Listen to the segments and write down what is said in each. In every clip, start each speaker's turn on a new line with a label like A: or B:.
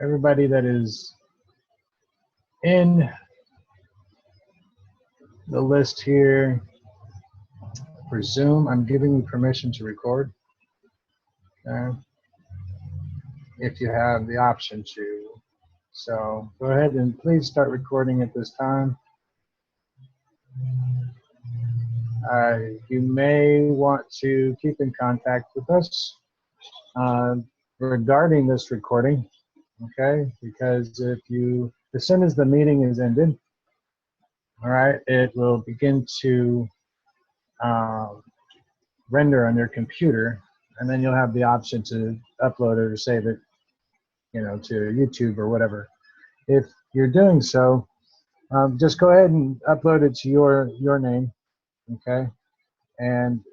A: everybody that is in the list here for Zoom, I'm giving you permission to record, okay, if you have the option to. So go ahead and please start recording at this time. You may want to keep in contact with us regarding this recording, okay? Because as soon as the meeting is ended, all right, it will begin to render on your computer, and then you'll have the option to upload it or save it, to YouTube or whatever. If you're doing so, just go ahead and upload it to your name, okay? And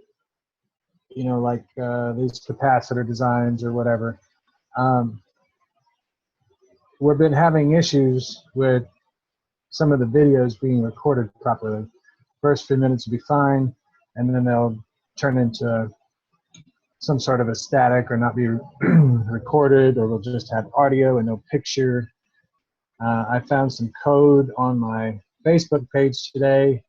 A: like these capacitor designs or whatever. We've been having issues with some of the videos being recorded properly. First few minutes will be fine, and then they'll turn into some sort of a static or not be recorded, or we'll just have audio and no picture. I found some code on my Facebook page today,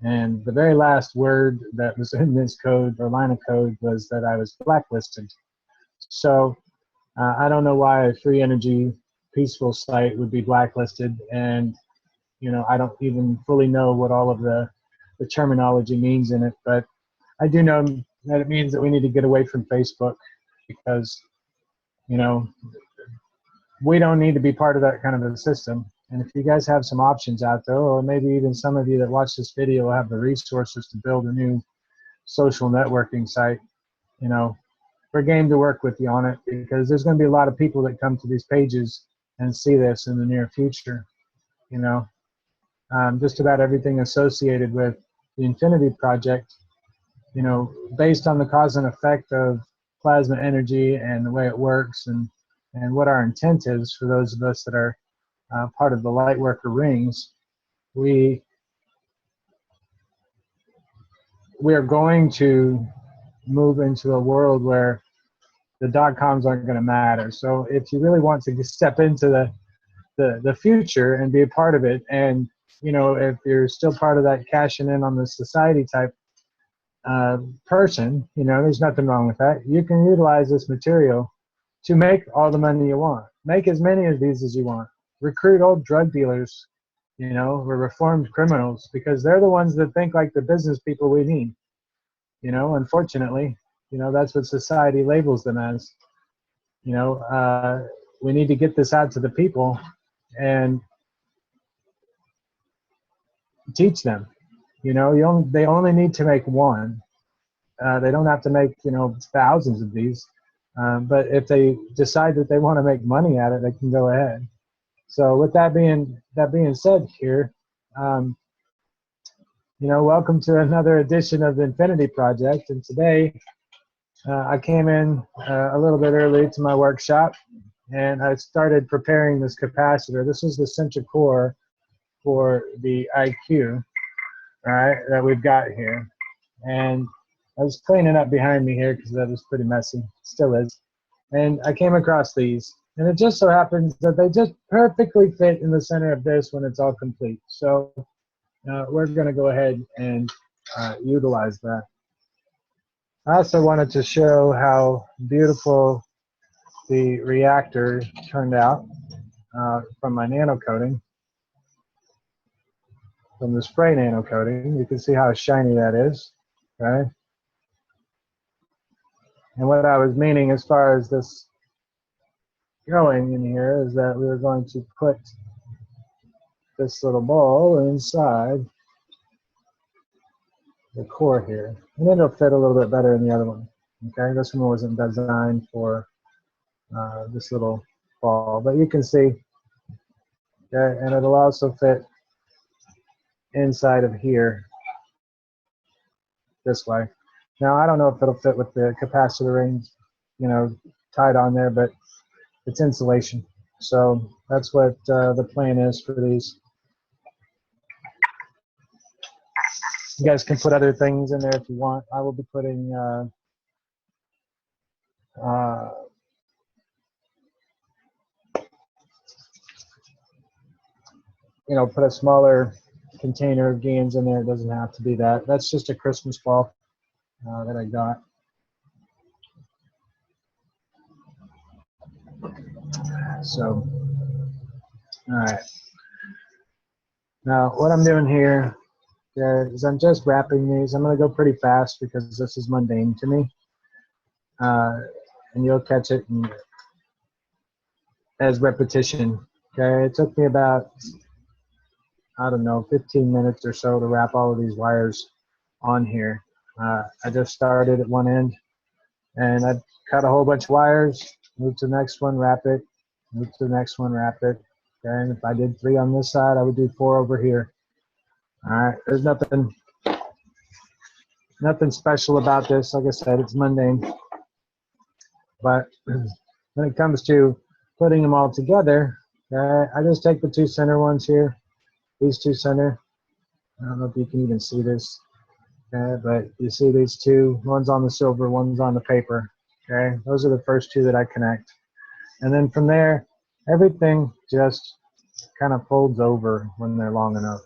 A: and the very last word that was in this code or line of code was that I was blacklisted. So I don't know why a free energy peaceful site would be blacklisted, and I don't even fully know what all of the terminology means in it, but I do know that it means that we need to get away from Facebook, because we don't need to be part of that kind of a system. And if you guys have some options out there, or maybe even some of you that watch this video will have the resources to build a new social networking site, we're game to work with you on it, because there's going to be a lot of people that come to these pages and see this in the near future. Just about everything associated with the Infinity Project, based on the cause and effect of plasma energy and the way it works, and what our intent is for those of us that are part of the Lightworker rings, we are going to move into a world where the .coms aren't going to matter. So if you really want to step into the future and be a part of it, and if you're still part of that cashing in on the society type person, there's nothing wrong with that. You can utilize this material to make all the money you want. Make as many of these as you want. Recruit old drug dealers, or reformed criminals, because they're the ones that think like the business people we need. Unfortunately, that's what society labels them as. We need to get this out to the people and teach them. They only need to make one. They don't have to make thousands of these. But if they decide that they want to make money at it, they can go ahead. So with that being said here, welcome to another edition of the Infinity Project. And today I came in a little bit early to my workshop, and I started preparing this capacitor. This is the central core for the IQ, all right, that we've got here. And I was cleaning up behind me here because that was pretty messy, still is. And I came across these, and it just so happens that they just perfectly fit in the center of this when it's all complete. So we're going to go ahead and utilize that. I also wanted to show how beautiful the reactor turned out from my nano coating, from the spray nano coating. You can see how shiny that is, okay? And what I was meaning as far as this going in here is that we were going to put this little ball inside the core here. And it'll fit a little bit better than the other one. Okay, this one wasn't designed for this little ball, but you can see, okay, and it'll also fit inside of here this way. Now, I don't know if it'll fit with the capacitor rings, tied on there, but it's insulation. So that's what the plan is for these. You guys can put other things in there if you want. I will be putting you know, put a smaller container of GANs in there. It doesn't have to be that. That's just a Christmas ball that I got. So, all right. Now, what I'm doing here is I'm just wrapping these. I'm going to go pretty fast because this is mundane to me. And you'll catch it as repetition. Okay, it took me about, I don't know, 15 minutes or so to wrap all of these wires on here. I just started at one end and I cut a whole bunch of wires, move to the next one, wrap it, move to the next one, wrap it. Okay, and if I did 3 on this side, I would do 4 over here. All right, there's nothing special about this. Like I said, it's mundane. But when it comes to putting them all together, I just take the 2 center ones here, these 2 center. I don't know if you can even see this, but you see these 2, one's on the silver, one's on the paper. Okay, those are the first 2 that I connect. And then from there, everything just kind of folds over when they're long enough.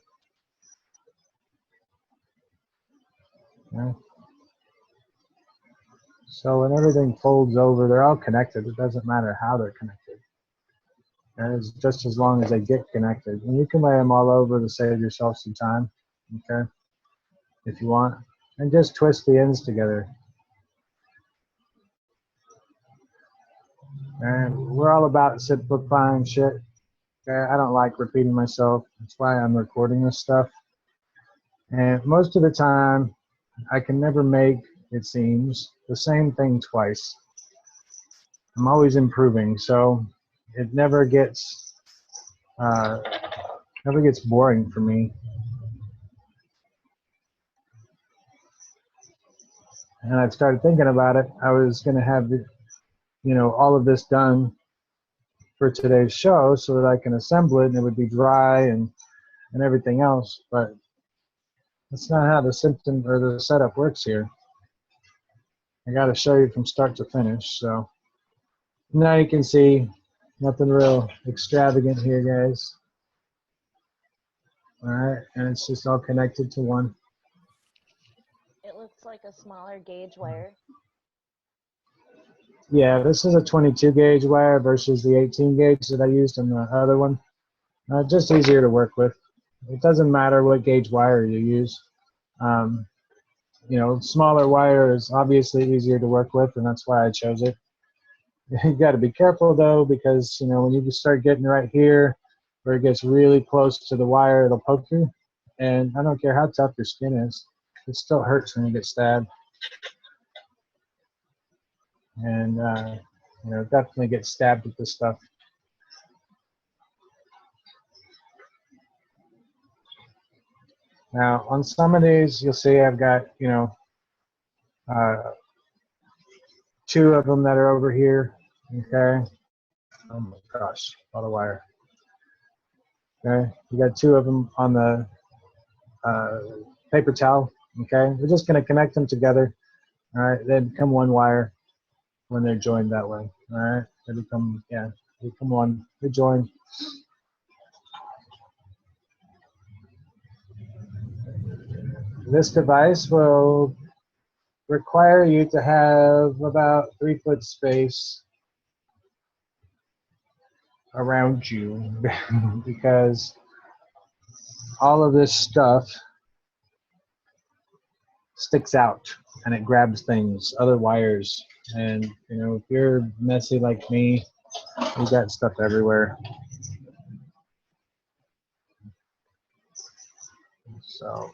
A: Okay. So when everything folds over, they're all connected. It doesn't matter how they're connected. And it's just as long as they get connected. And you can lay them all over to save yourself some time, okay, if you want. And just twist the ends together. And we're all about simplifying shit. Okay? I don't like repeating myself. That's why I'm recording this stuff. And most of the time, I can never make, it seems, the same thing twice. I'm always improving, so it never gets boring for me. And I've started thinking about it. I was going to have, you know, all of this done for today's show so that I can assemble it and it would be dry and everything else. But that's not how the system or the setup works here. I got to show you from start to finish. So now you can see nothing real extravagant here, guys. All right, and it's just all connected to one.
B: It looks like a smaller gauge wire.
A: Yeah, this is a 22 gauge wire versus the 18 gauge that I used in the other one. Just easier to work with. It doesn't matter what gauge wire you use. You know, smaller wire is obviously easier to work with, and that's why I chose it. You got to be careful though, because you know when you start getting right here, where it gets really close to the wire, it'll poke you. And I don't care how tough your skin is, it still hurts when you get stabbed. And you know, definitely get stabbed with this stuff. Now, on some of these, you'll see I've got, you know, 2 of them that are over here. Okay. Oh my gosh, a lot of wire. Okay, we got 2 of them on the paper towel. Okay, we're just going to connect them together. All right, they become one wire when they're joined that way. All right, they become, yeah, they become one. They join. This device will require you to have about 3 foot space around you because all of this stuff sticks out and it grabs things, other wires. And you know, if you're messy like me, you got stuff everywhere. So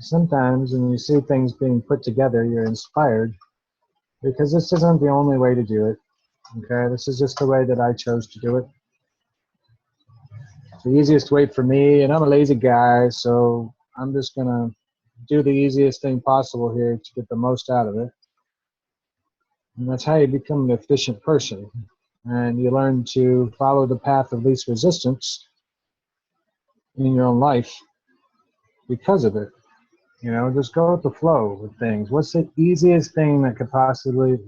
A: sometimes when you see things being put together, you're inspired because this isn't the only way to do it. Okay, this is just the way that I chose to do it. It's the easiest way for me, and I'm a lazy guy, so I'm just gonna do the easiest thing possible here to get the most out of it. And that's how you become an efficient person. And you learn to follow the path of least resistance in your own life because of it. You know, just go with the flow with things. What's the easiest thing that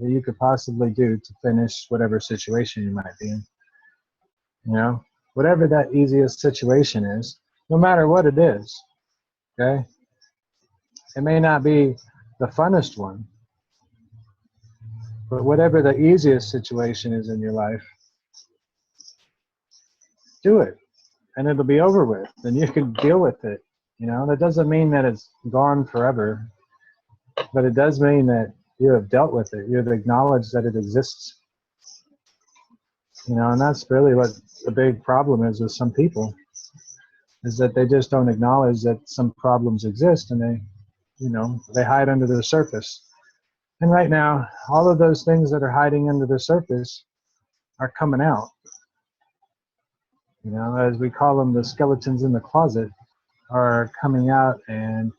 A: you could possibly do to finish whatever situation you might be in? You know, whatever that easiest situation is, no matter what it is. Okay, it may not be the funnest one, but whatever the easiest situation is in your life, do it, and it'll be over with, and you can deal with it. You know, that doesn't mean that it's gone forever, but it does mean that you have dealt with it. You have acknowledged that it exists. You know, and that's really what the big problem is with some people, is that they just don't acknowledge that some problems exist, and they hide under the surface. And right now, all of those things that are hiding under the surface are coming out. You know, as we call them, the skeletons in the closet are coming out, and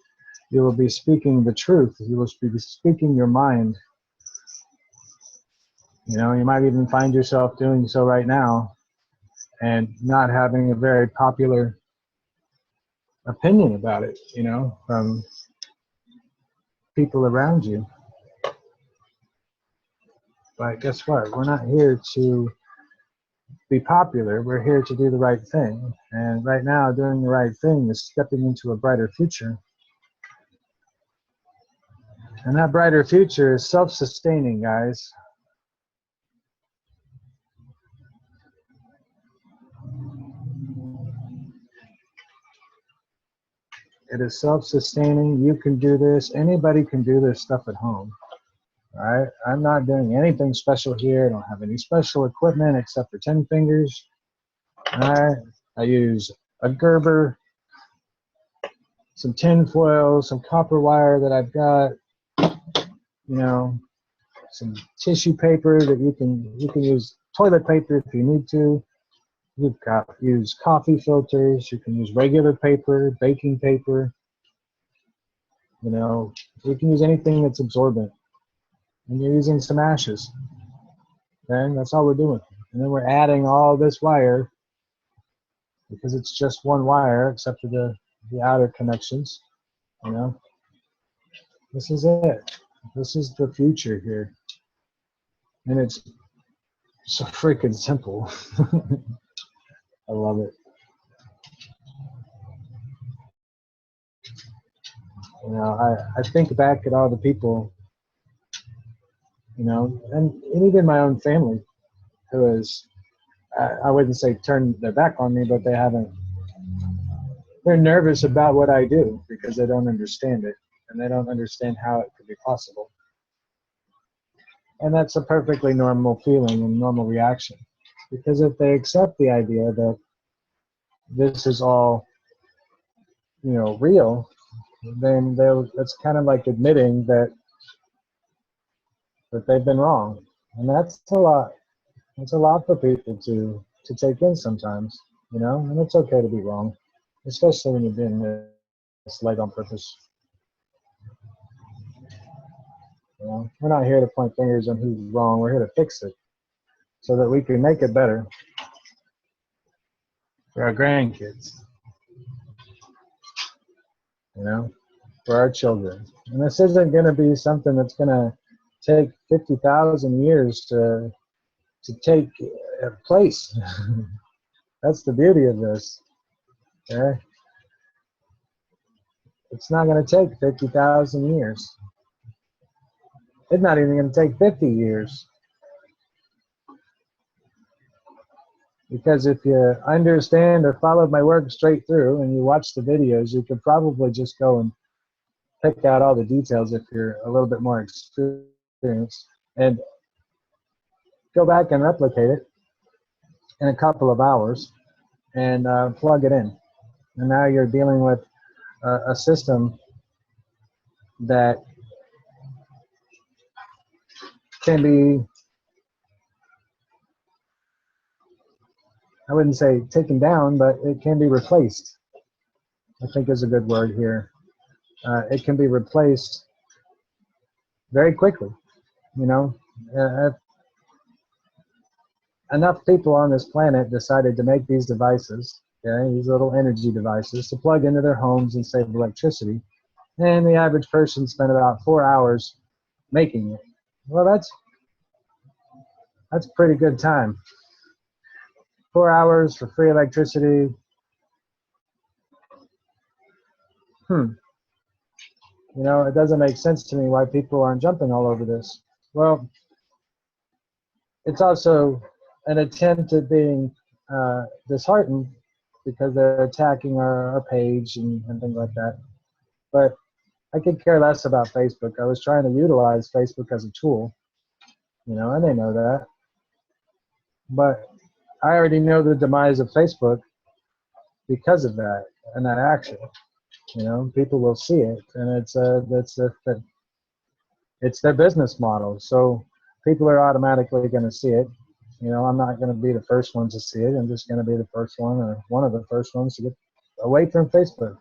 A: you will be speaking the truth. You will be speaking your mind. You know, you might even find yourself doing so right now and not having a very popular opinion about it, you know, from people around you. But guess what? We're not here to be popular. We're here to do the right thing. And right now, doing the right thing is stepping into a brighter future. And that brighter future is self-sustaining, guys. It is self-sustaining. You can do this. Anybody can do this stuff at home. All right? I'm not doing anything special here. I don't have any special equipment except for 10 fingers. All right? I use a Gerber, some tin foil, some copper wire that I've got, you know, some tissue paper that you can use toilet paper if you need to. You've got use coffee filters. You can use regular paper, baking paper. You know, you can use anything that's absorbent. And you're using some ashes. Okay, that's all we're doing. And then we're adding all this wire because it's just one wire except for the outer connections. You know, this is it. This is the future here. And it's so freaking simple. I love it. You know, I think back at all the people, you know, and even my own family who has, I wouldn't say turned their back on me, but they're nervous about what I do because they don't understand it and they don't understand how it could be possible. And that's a perfectly normal feeling and normal reaction, because if they accept the idea that this is all, you know, real, then that's kind of like admitting that they've been wrong. And that's a lot. It's a lot for people to take in sometimes, you know, and it's okay to be wrong, especially when you're being misled on purpose. You know, we're not here to point fingers on who's wrong. We're here to fix it so that we can make it better for our grandkids, you know, for our children. And this isn't going to be something that's going to take 50,000 years to take place. That's the beauty of this. Okay? It's not going to take 50,000 years. It's not even going to take 50 years. Because if you understand or follow my work straight through and you watch the videos, you could probably just go and pick out all the details if you're a little bit more experienced and go back and replicate it in a couple of hours and plug it in. And now you're dealing with a system that can be, I wouldn't say taken down, but it can be replaced, I think is a good word here. It can be replaced very quickly, you know. If enough people on this planet decided to make these devices, okay, these little energy devices, to plug into their homes and save electricity, and the average person spent about 4 hours making it. Well, that's pretty good time. 4 hours for free electricity. You know, it doesn't make sense to me why people aren't jumping all over this. Well, it's also an attempt at being disheartened because they're attacking our page and things like that. But I could care less about Facebook. I was trying to utilize Facebook as a tool, you know, and they know that. But I already know the demise of Facebook because of that and that action. You know, people will see it, and it's their business model. So people are automatically going to see it. You know, I'm not going to be the first one to see it. I'm just going to be the first one or one of the first ones to get away from Facebook.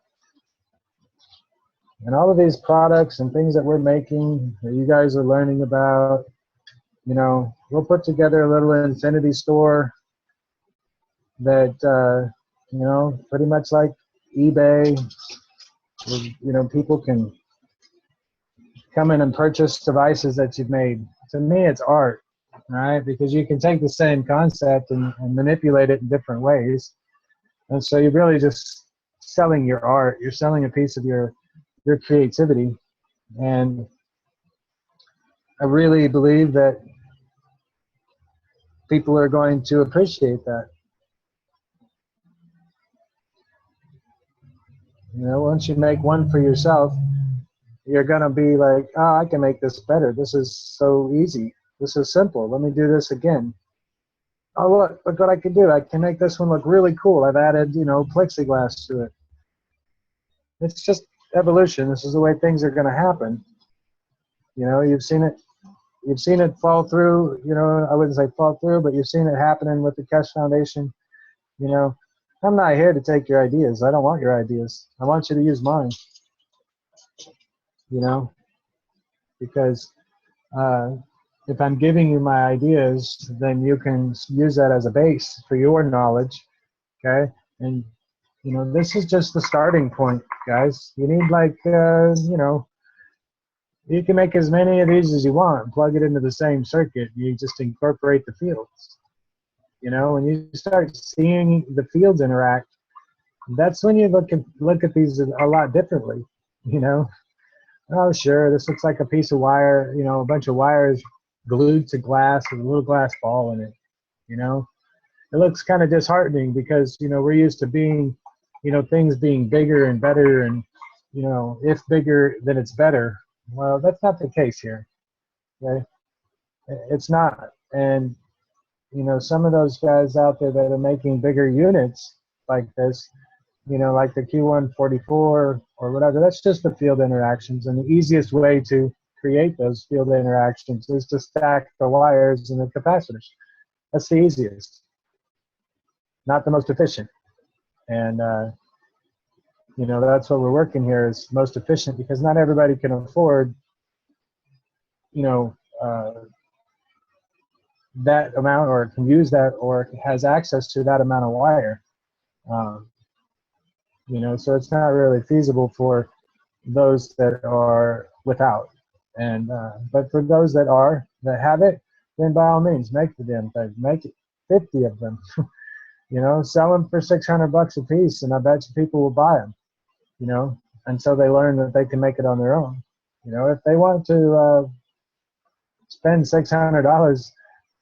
A: And all of these products and things that we're making that you guys are learning about, you know, we'll put together a little infinity store that, you know, pretty much like eBay, you know, people can come in and purchase devices that you've made. To me, it's art, right? Because you can take the same concept and manipulate it in different ways. And so you're really just selling your art. You're selling a piece of your creativity. And I really believe that people are going to appreciate that. You know, once you make one for yourself, you're going to be like, oh, I can make this better. This is so easy. This is simple. Let me do this again. Oh, look what I can do. I can make this one look really cool. I've added, you know, plexiglass to it. It's just evolution. This is the way things are going to happen. You know, you've seen it fall through, you know, I wouldn't say fall through, but you've seen it happening with the Keshe Foundation. You know, I'm not here to take your ideas. I don't want your ideas. I want you to use mine, you know, because if I'm giving you my ideas, then you can use that as a base for your knowledge, okay? And, you know, this is just the starting point, guys. You need like, you know, you can make as many of these as you want, plug it into the same circuit. You just incorporate the fields. You know, when you start seeing the fields interact, that's when you look at these a lot differently. You know, oh sure, this looks like a piece of wire. You know, a bunch of wires glued to glass with a little glass ball in it. You know, it looks kind of disheartening because you know we're used to being, you know, things being bigger and better, and you know, if bigger then it's better. Well, that's not the case here. Okay, it's not, and you know, some of those guys out there that are making bigger units like this, you know, like the Q144 or whatever, that's just the field interactions. And the easiest way to create those field interactions is to stack the wires and the capacitors. That's the easiest, not the most efficient. And, you know, that's what we're working here is most efficient because not everybody can afford, you know, that amount or can use that or has access to that amount of wire. You know, so it's not really feasible for those that are without. And but for those that have it, then by all means, make the damn thing. Make it 50 of them. You know, sell them for $600 a piece, and I bet you people will buy them. You know, until they learn that they can make it on their own. You know, if they want to spend $600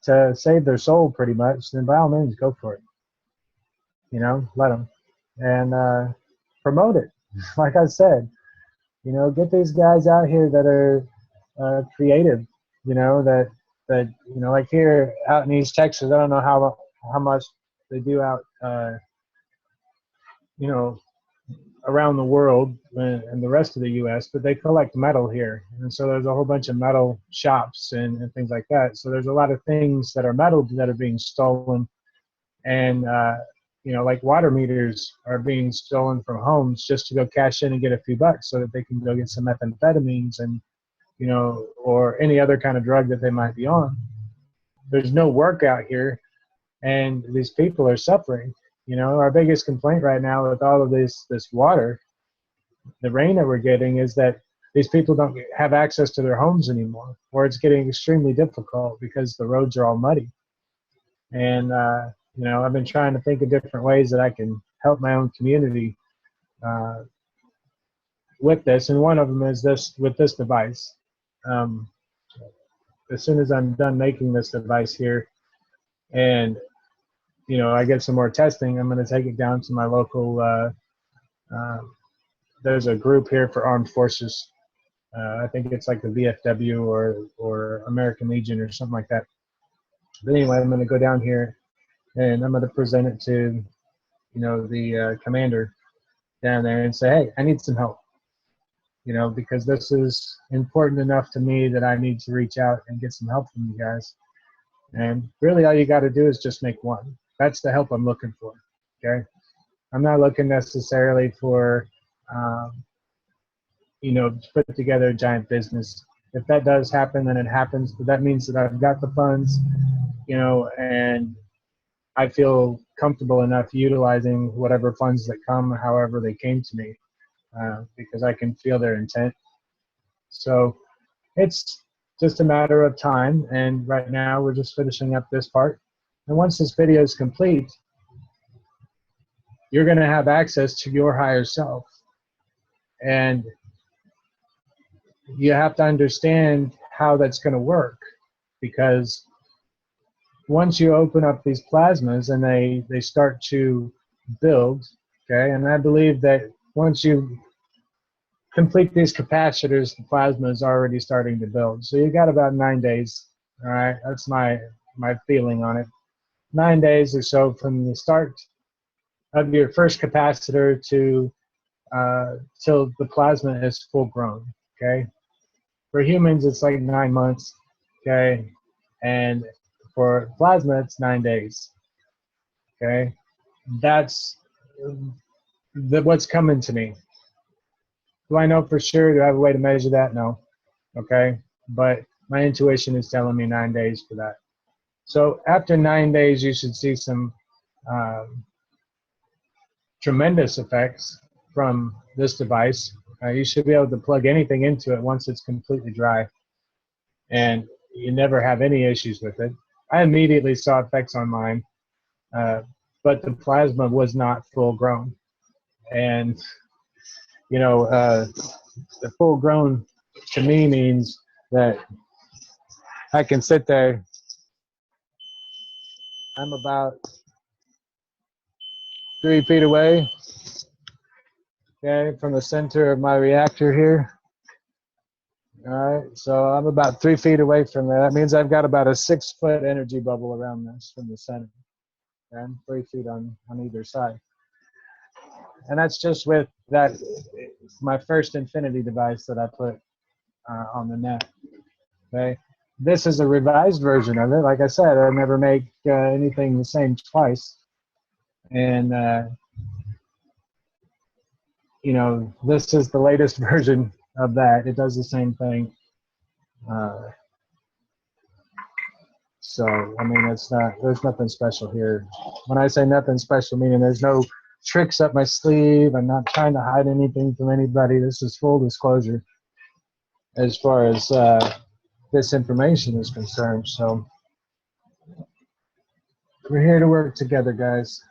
A: to save their soul, pretty much, then by all means, go for it. You know, let them and promote it. Like I said, you know, get these guys out here that are creative. You know, that you know, like here out in East Texas, I don't know how much they do out, you know, around the world and the rest of the U.S., but they collect metal here, and so there's a whole bunch of metal shops and things like that. So there's a lot of things that are metal that are being stolen, and you know, like water meters are being stolen from homes just to go cash in and get a few bucks so that they can go get some methamphetamines and, you know, or any other kind of drug that they might be on. There's no work out here, and these people are suffering. You know, our biggest complaint right now with all of this water the rain that we're getting is that these people don't have access to their homes anymore, or it's getting extremely difficult because the roads are all muddy. And, you know, I've been trying to think of different ways that I can help my own community with this. And one of them is this, with this device. As soon as I'm done making this device here and, you know, I get some more testing, I'm going to take it down to my local, there's a group here for armed forces. I think it's like the VFW or American Legion or something like that. But anyway, I'm going to go down here and I'm going to present it to, you know, the commander down there and say, hey, I need some help, you know, because this is important enough to me that I need to reach out and get some help from you guys. And really all you got to do is just make one. That's the help I'm looking for, okay? I'm not looking necessarily for, you know, to put together a giant business. If that does happen, then it happens, but that means that I've got the funds, you know, and I feel comfortable enough utilizing whatever funds that come, however they came to me, because I can feel their intent. So it's just a matter of time, and right now we're just finishing up this part. And once this video is complete, you're going to have access to your higher self. And you have to understand how that's going to work, because once you open up these plasmas and they start to build, okay, and I believe that once you complete these capacitors, the plasma is already starting to build. So you got about 9 days, all right? That's my feeling on it. 9 days or so from the start of your first capacitor to till the plasma is full grown, okay? For humans, it's like 9 months, okay? And for plasma, it's 9 days, okay? That's what's coming to me. Do I know for sure? Do I have a way to measure that? No, okay? But my intuition is telling me 9 days for that. So after 9 days, you should see some tremendous effects from this device. You should be able to plug anything into it once it's completely dry, and you never have any issues with it. I immediately saw effects on mine, but the plasma was not full grown. And, you know, the full grown to me means that I can sit there. I'm about 3 feet away, okay, from the center of my reactor here. All right, so I'm about 3 feet away from there. That means I've got about a 6-foot energy bubble around this from the center, and 3 feet on either side. And that's just with that, my first Infinity device that I put on the net. Okay, this is a revised version of it. Like I said, I never make anything the same twice. And you know, this is the latest version of that. It does the same thing. So I mean, it's not. There's nothing special here. When I say nothing special, meaning there's no tricks up my sleeve. I'm not trying to hide anything from anybody. This is full disclosure as far as this information is concerned. So we're here to work together, guys.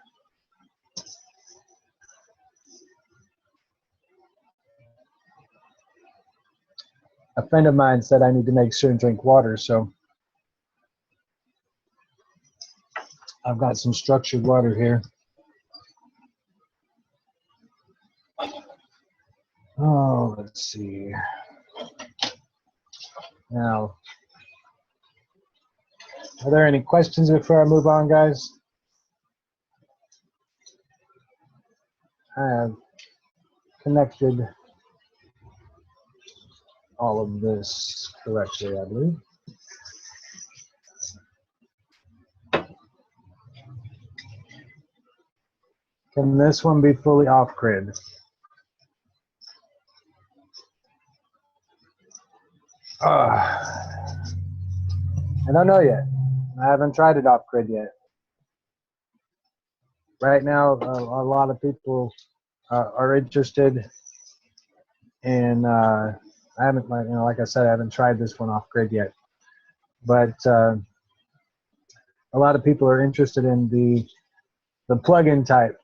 A: A friend of mine said I need to make sure and drink water, so I've got some structured water here. Oh, let's see. Now, are there any questions before I move on, guys? I have connected all of this correctly, I believe. Can this one be fully off-grid? I don't know yet. I haven't tried it off-grid yet. Right now, a lot of people are interested And I haven't, like I said, I haven't tried this one off grid yet. But a lot of people are interested in the plug-in type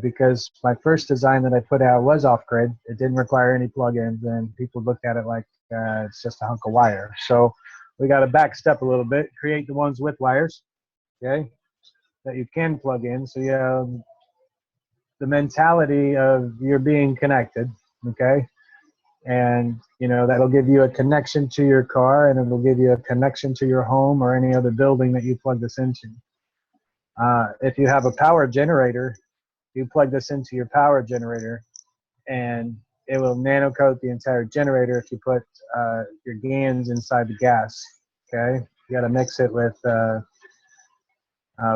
A: because my first design that I put out was off grid. It didn't require any plug-ins, and people looked at it like it's just a hunk of wire. So we got to back step a little bit, create the ones with wires, okay, that you can plug in. So you have the mentality of you're being connected, okay, and that'll give you a connection to your car, and it'll give you a connection to your home or any other building that you plug this into. If you have a power generator, you plug this into your power generator, and it will nano coat the entire generator if you put your GANs inside the gas. Okay, you got to mix it with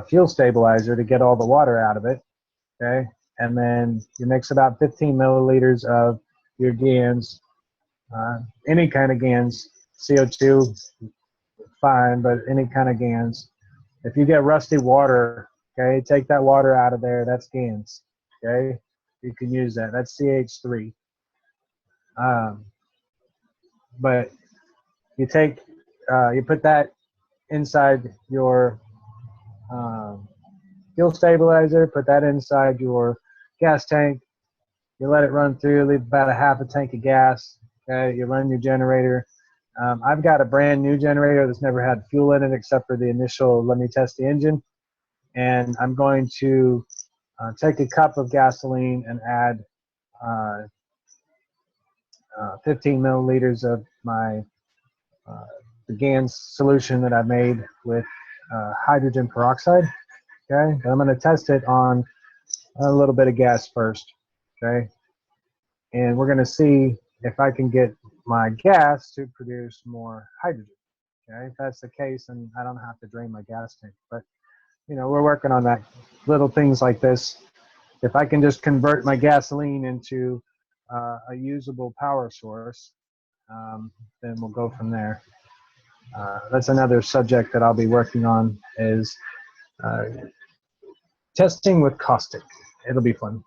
A: fuel stabilizer to get all the water out of it. Okay, and then you mix about 15 milliliters of your GANs, any kind of GANs, CO2, fine, but any kind of GANs. If you get rusty water, okay, take that water out of there. That's GANs. Okay, you can use that. That's CH3. But you take, you put that inside your fuel stabilizer, put that inside your gas tank. You let it run through, leave about a half a tank of gas. Okay, you run your generator. I've got a brand new generator that's never had fuel in it except for the initial let me test the engine. And I'm going to take a cup of gasoline and add 15 milliliters of my the GANS solution that I made with hydrogen peroxide. Okay, but I'm going to test it on a little bit of gas first. Okay, and we're going to see if I can get my gas to produce more hydrogen. Okay, if that's the case, then I don't have to drain my gas tank. But we're working on that. Little things like this. If I can just convert my gasoline into a usable power source, then we'll go from there. That's another subject that I'll be working on is testing with caustic. It'll be fun.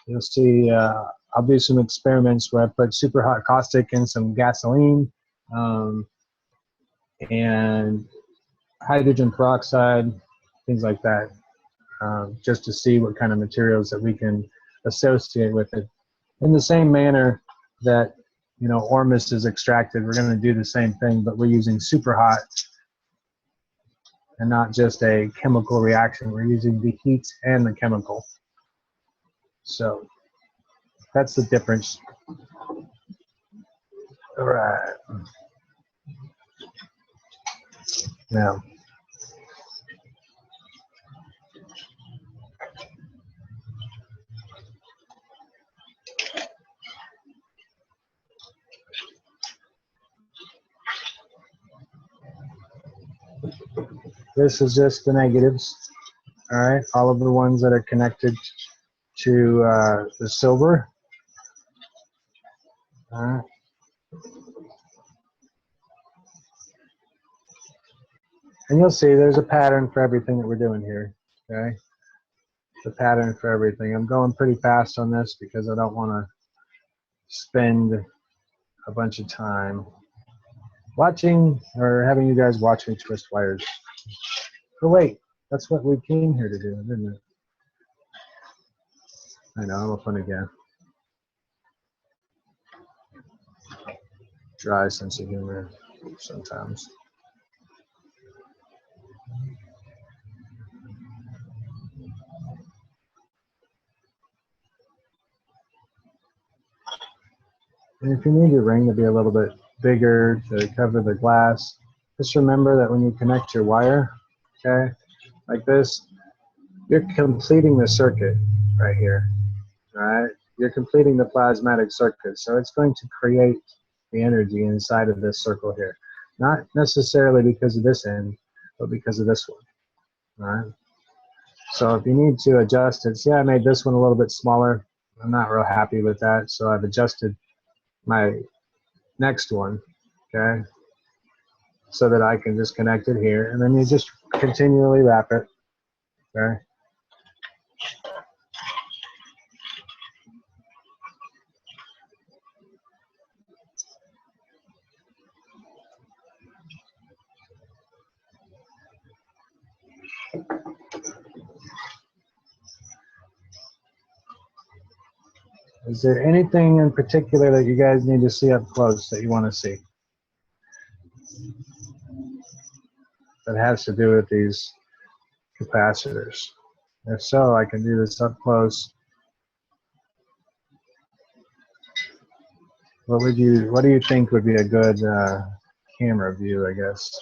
A: You'll see I'll do some experiments where I put super hot caustic in some gasoline and hydrogen peroxide, things like that, just to see what kind of materials that we can associate with it. In the same manner that Ormus is extracted, we're going to do the same thing, but we're using super hot and not just a chemical reaction. We're using the heat and the chemical. So that's the difference. All right. Now, this is just the negatives. All right, all of the ones that are connected to the silver. All right. And you'll see there's a pattern for everything that we're doing here. Okay, the pattern for everything. I'm going pretty fast on this because I don't want to spend a bunch of time watching or having you guys watch me twist wires. But wait, that's what we came here to do, didn't it? I know, I'm a funny guy. Dry sense of humor sometimes. And if you need your ring to be a little bit bigger to cover the glass, just remember that when you connect your wire, okay, like this, you're completing the circuit right here, all right? You're completing the plasmatic circuit, so it's going to create the energy inside of this circle here. Not necessarily because of this end, but because of this one, all right? So if you need to adjust it, see I made this one a little bit smaller. I'm not real happy with that, so I've adjusted my next one, okay, so that I can just connect it here, and then you just continually wrap it, okay. Is there anything in particular that you guys need to see up close that you want to see that has to do with these capacitors? If so, I can do this up close. What do you think would be a good camera view, I guess?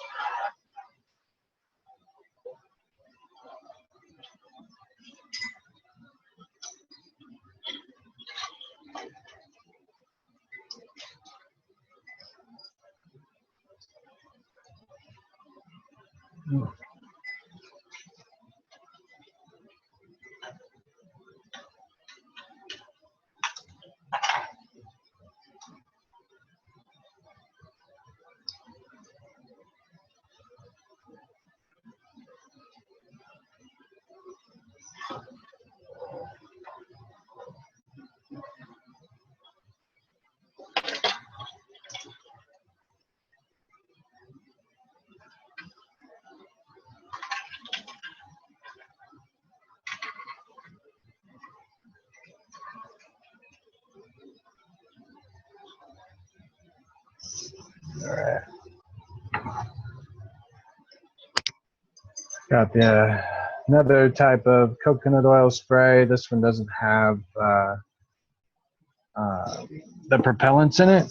A: All right. Got the another type of coconut oil spray. This one doesn't have the propellants in it,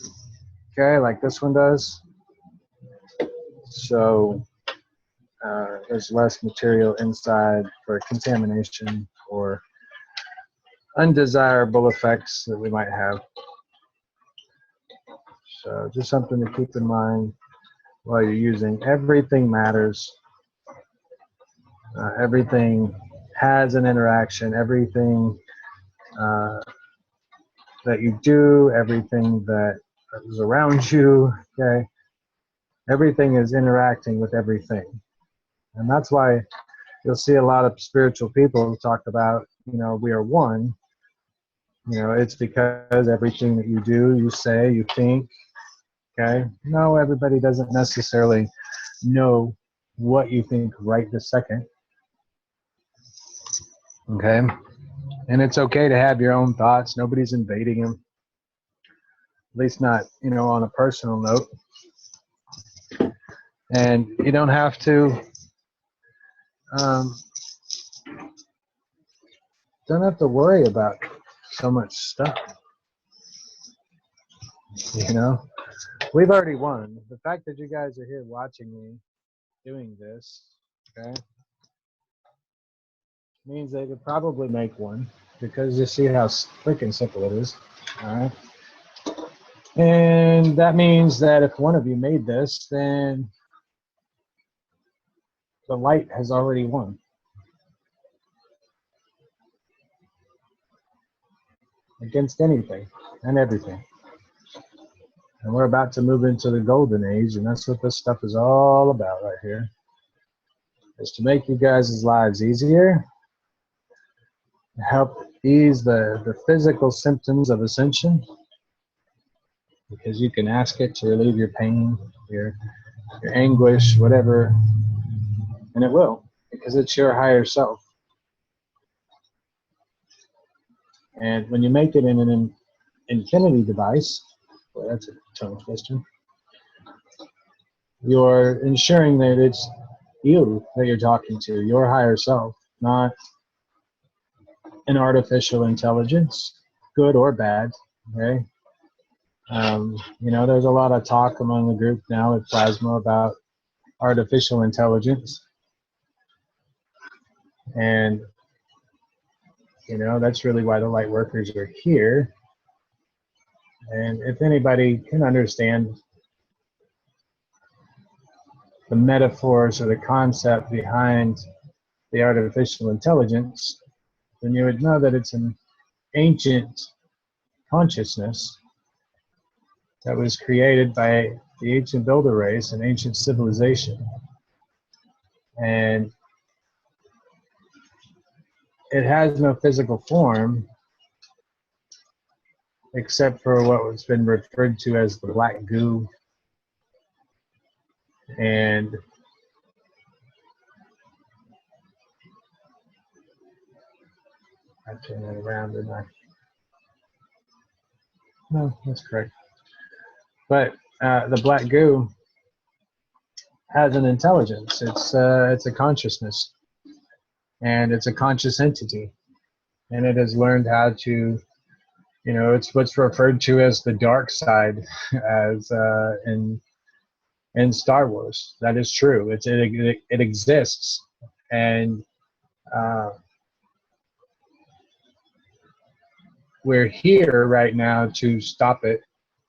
A: okay, like this one does. So there's less material inside for contamination or undesirable effects that we might have. So just something to keep in mind while you're using. Everything matters. Everything has an interaction. Everything that you do, everything that is around you, okay? Everything is interacting with everything. And that's why you'll see a lot of spiritual people talk about, you know, we are one. You know, it's because everything that you do, you say, you think, okay? No, everybody doesn't necessarily know what you think right this second, okay? And it's okay to have your own thoughts. Nobody's invading them. At least not, you know, on a personal note. And you don't have to worry about so much stuff. You know, we've already won. The fact that you guys are here watching me doing this, okay, means they could probably make one, because you see how freaking simple it is. All right. And that means that if one of you made this, then the light has already won. Against anything and everything. And we're about to move into the golden age, and that's what this stuff is all about right here. Is to make you guys' lives easier, help ease the physical symptoms of ascension, because you can ask it to relieve your pain, your anguish, whatever, and it will, because it's your higher self. And when you make it in an infinity device, boy, that's a tongue twister, you're ensuring that it's you that you're talking to, your higher self, not an artificial intelligence, good or bad, okay? You know, there's a lot of talk among the group now with Plasma about artificial intelligence. And, you know, that's really why the light workers are here. And if anybody can understand the metaphors or the concept behind the artificial intelligence, then you would know that it's an ancient consciousness that was created by the ancient builder race and ancient civilization. And it has no physical form except for what has been referred to as the black goo. And I turn that around, didn't I? No, that's correct. But the black goo has an intelligence. It's a consciousness, and it's a conscious entity, and it has learned how to, you know, it's what's referred to as the dark side, as in Star Wars. That is true. It exists, and uh, we're here right now to stop it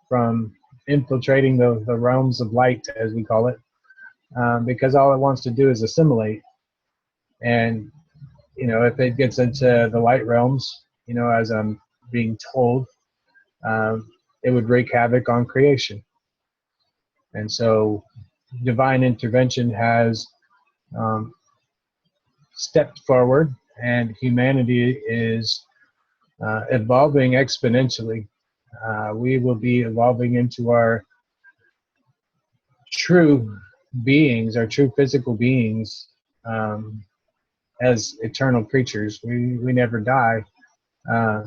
A: from infiltrating the realms of light, as we call it, because all it wants to do is assimilate. And you know, if it gets into the light realms, you know, as I'm being told, it would wreak havoc on creation. And so divine intervention has um, stepped forward, and humanity is evolving exponentially. We will be evolving into our true beings, our true physical beings, as eternal creatures. We never die. Uh,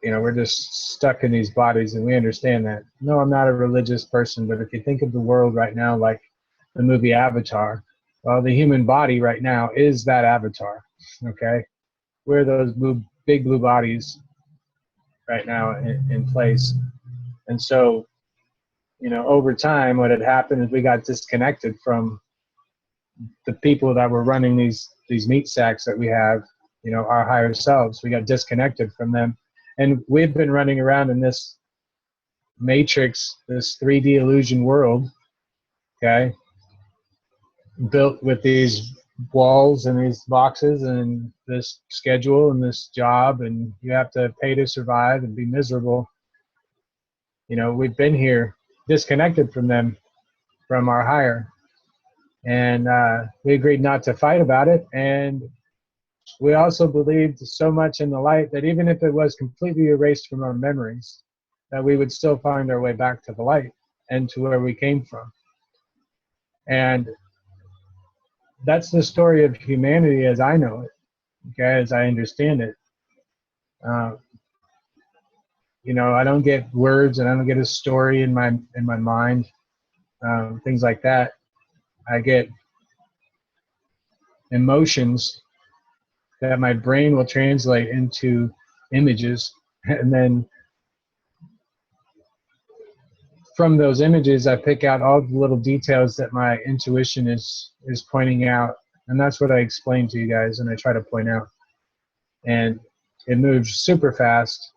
A: you know, we're just stuck in these bodies, and we understand that. No, I'm not a religious person, but if you think of the world right now like the movie Avatar, well, the human body right now is that avatar, okay? We're those big blue bodies right now in place. And so, you know, over time, what had happened is we got disconnected from the people that were running these meat sacks that we have, you know, our higher selves. We got disconnected from them. And we've been running around in this matrix, this 3D illusion world, okay, built with these walls and these boxes and this schedule and this job, and you have to pay to survive and be miserable. You know, we've been here disconnected from them, from our higher. And we agreed not to fight about it. And we also believed so much in the light that even if it was completely erased from our memories, that we would still find our way back to the light and to where we came from. And that's the story of humanity as I know it, okay, as I understand it. Uh, you know, I don't get words, and I don't get a story in my mind, things like that. I get emotions that my brain will translate into images, and then from those images I pick out all the little details that my intuition is pointing out, and that's what I explain to you guys and I try to point out. And it moves super fast.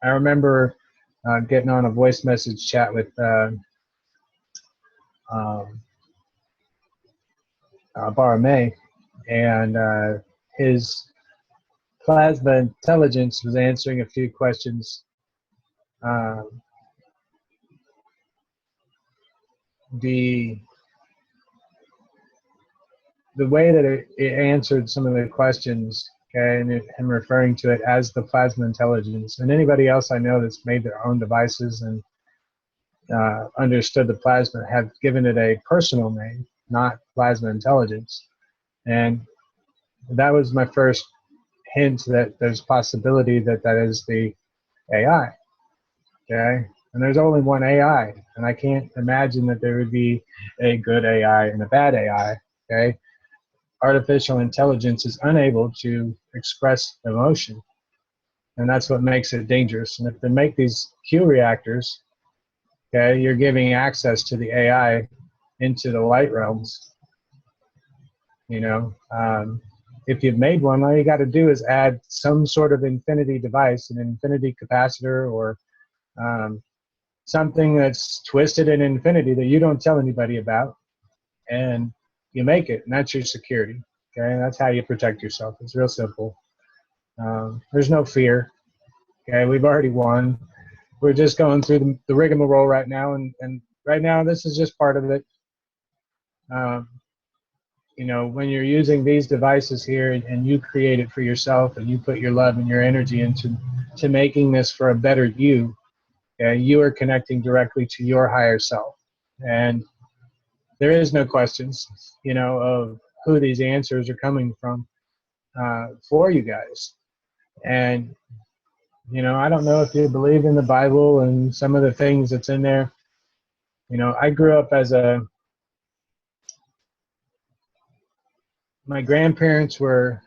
A: I remember getting on a voice message chat with Barameh, and his plasma intelligence was answering a few questions. The way that it answered some of the questions, okay, and I'm referring to it as the plasma intelligence. And anybody else I know that's made their own devices and understood the plasma have given it a personal name, not plasma intelligence. And that was my first hint that there's possibility that that is the AI, okay? And there's only one AI, and I can't imagine that there would be a good AI and a bad AI, okay? Artificial intelligence is unable to express emotion, and that's what makes it dangerous. And if they make these Q reactors, okay, you're giving access to the AI into the light realms. You know, if you've made one, all you got to do is add some sort of infinity device, an infinity capacitor, or something that's twisted in infinity that you don't tell anybody about, and you make it, and that's your security. Okay, that's how you protect yourself. It's real simple. There's no fear. Okay, we've already won. We're just going through the rigmarole right now, and right now this is just part of it. You know, when you're using these devices here and you create it for yourself and you put your love and your energy into making this for a better you, okay, you are connecting directly to your higher self. And there is no questions, you know, of who these answers are coming from for you guys. And You know, I don't know if you believe in the Bible and some of the things that's in there. You know, I grew up as my grandparents were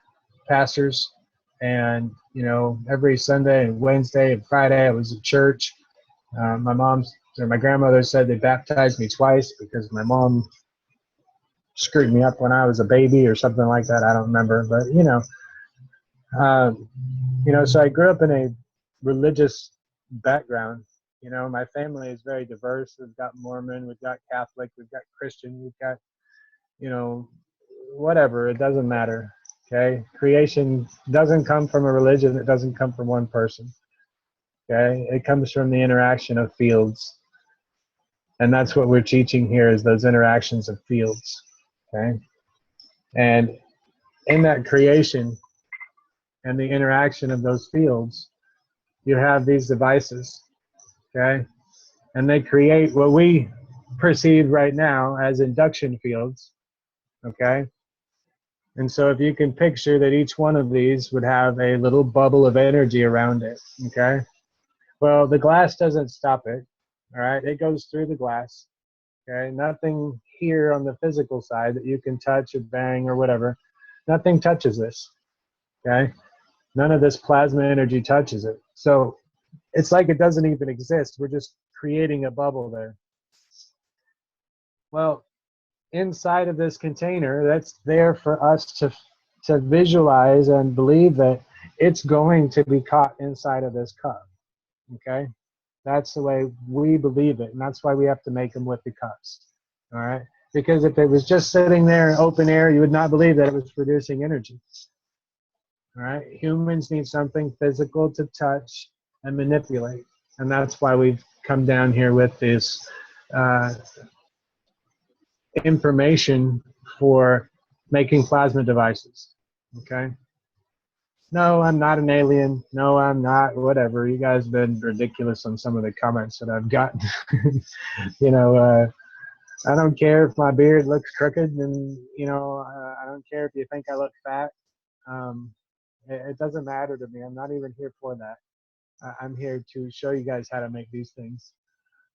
A: pastors, and, you know, every Sunday and Wednesday and Friday I was at church. My grandmother said they baptized me twice because my mom screwed me up when I was a baby or something like that. I don't remember, but uh, so I grew up in a religious background. You know, my family is very diverse. We've got Mormon, we've got Catholic, we've got Christian, we've got, you know, whatever. It doesn't matter. Okay, creation doesn't come from a religion. It doesn't come from one person. Okay, it comes from the interaction of fields, and that's what we're teaching here, is those interactions of fields. Okay, and in that creation and the interaction of those fields, you have these devices. Okay, and they create what we perceive right now as induction fields. Okay, and so if you can picture that each one of these would have a little bubble of energy around it. Okay, well, the glass doesn't stop it. All right, it goes through the glass. Okay, nothing here on the physical side that you can touch or bang or whatever, nothing touches this. Okay, none of this plasma energy touches it. So it's like it doesn't even exist. We're just creating a bubble there. Well, inside of this container, that's there for us to visualize and believe that it's going to be caught inside of this cup. Okay, that's the way we believe it, and that's why we have to make them with the cups. All right, because if it was just sitting there in open air, you would not believe that it was producing energy. All right, humans need something physical to touch and manipulate, and that's why we've come down here with this information for making plasma devices. Okay, no, I'm not an alien. No, I'm not whatever. You guys have been ridiculous on some of the comments that I've gotten. I don't care if my beard looks crooked, and I don't care if you think I look fat. It doesn't matter to me. I'm not even here for that. I'm here to show you guys how to make these things.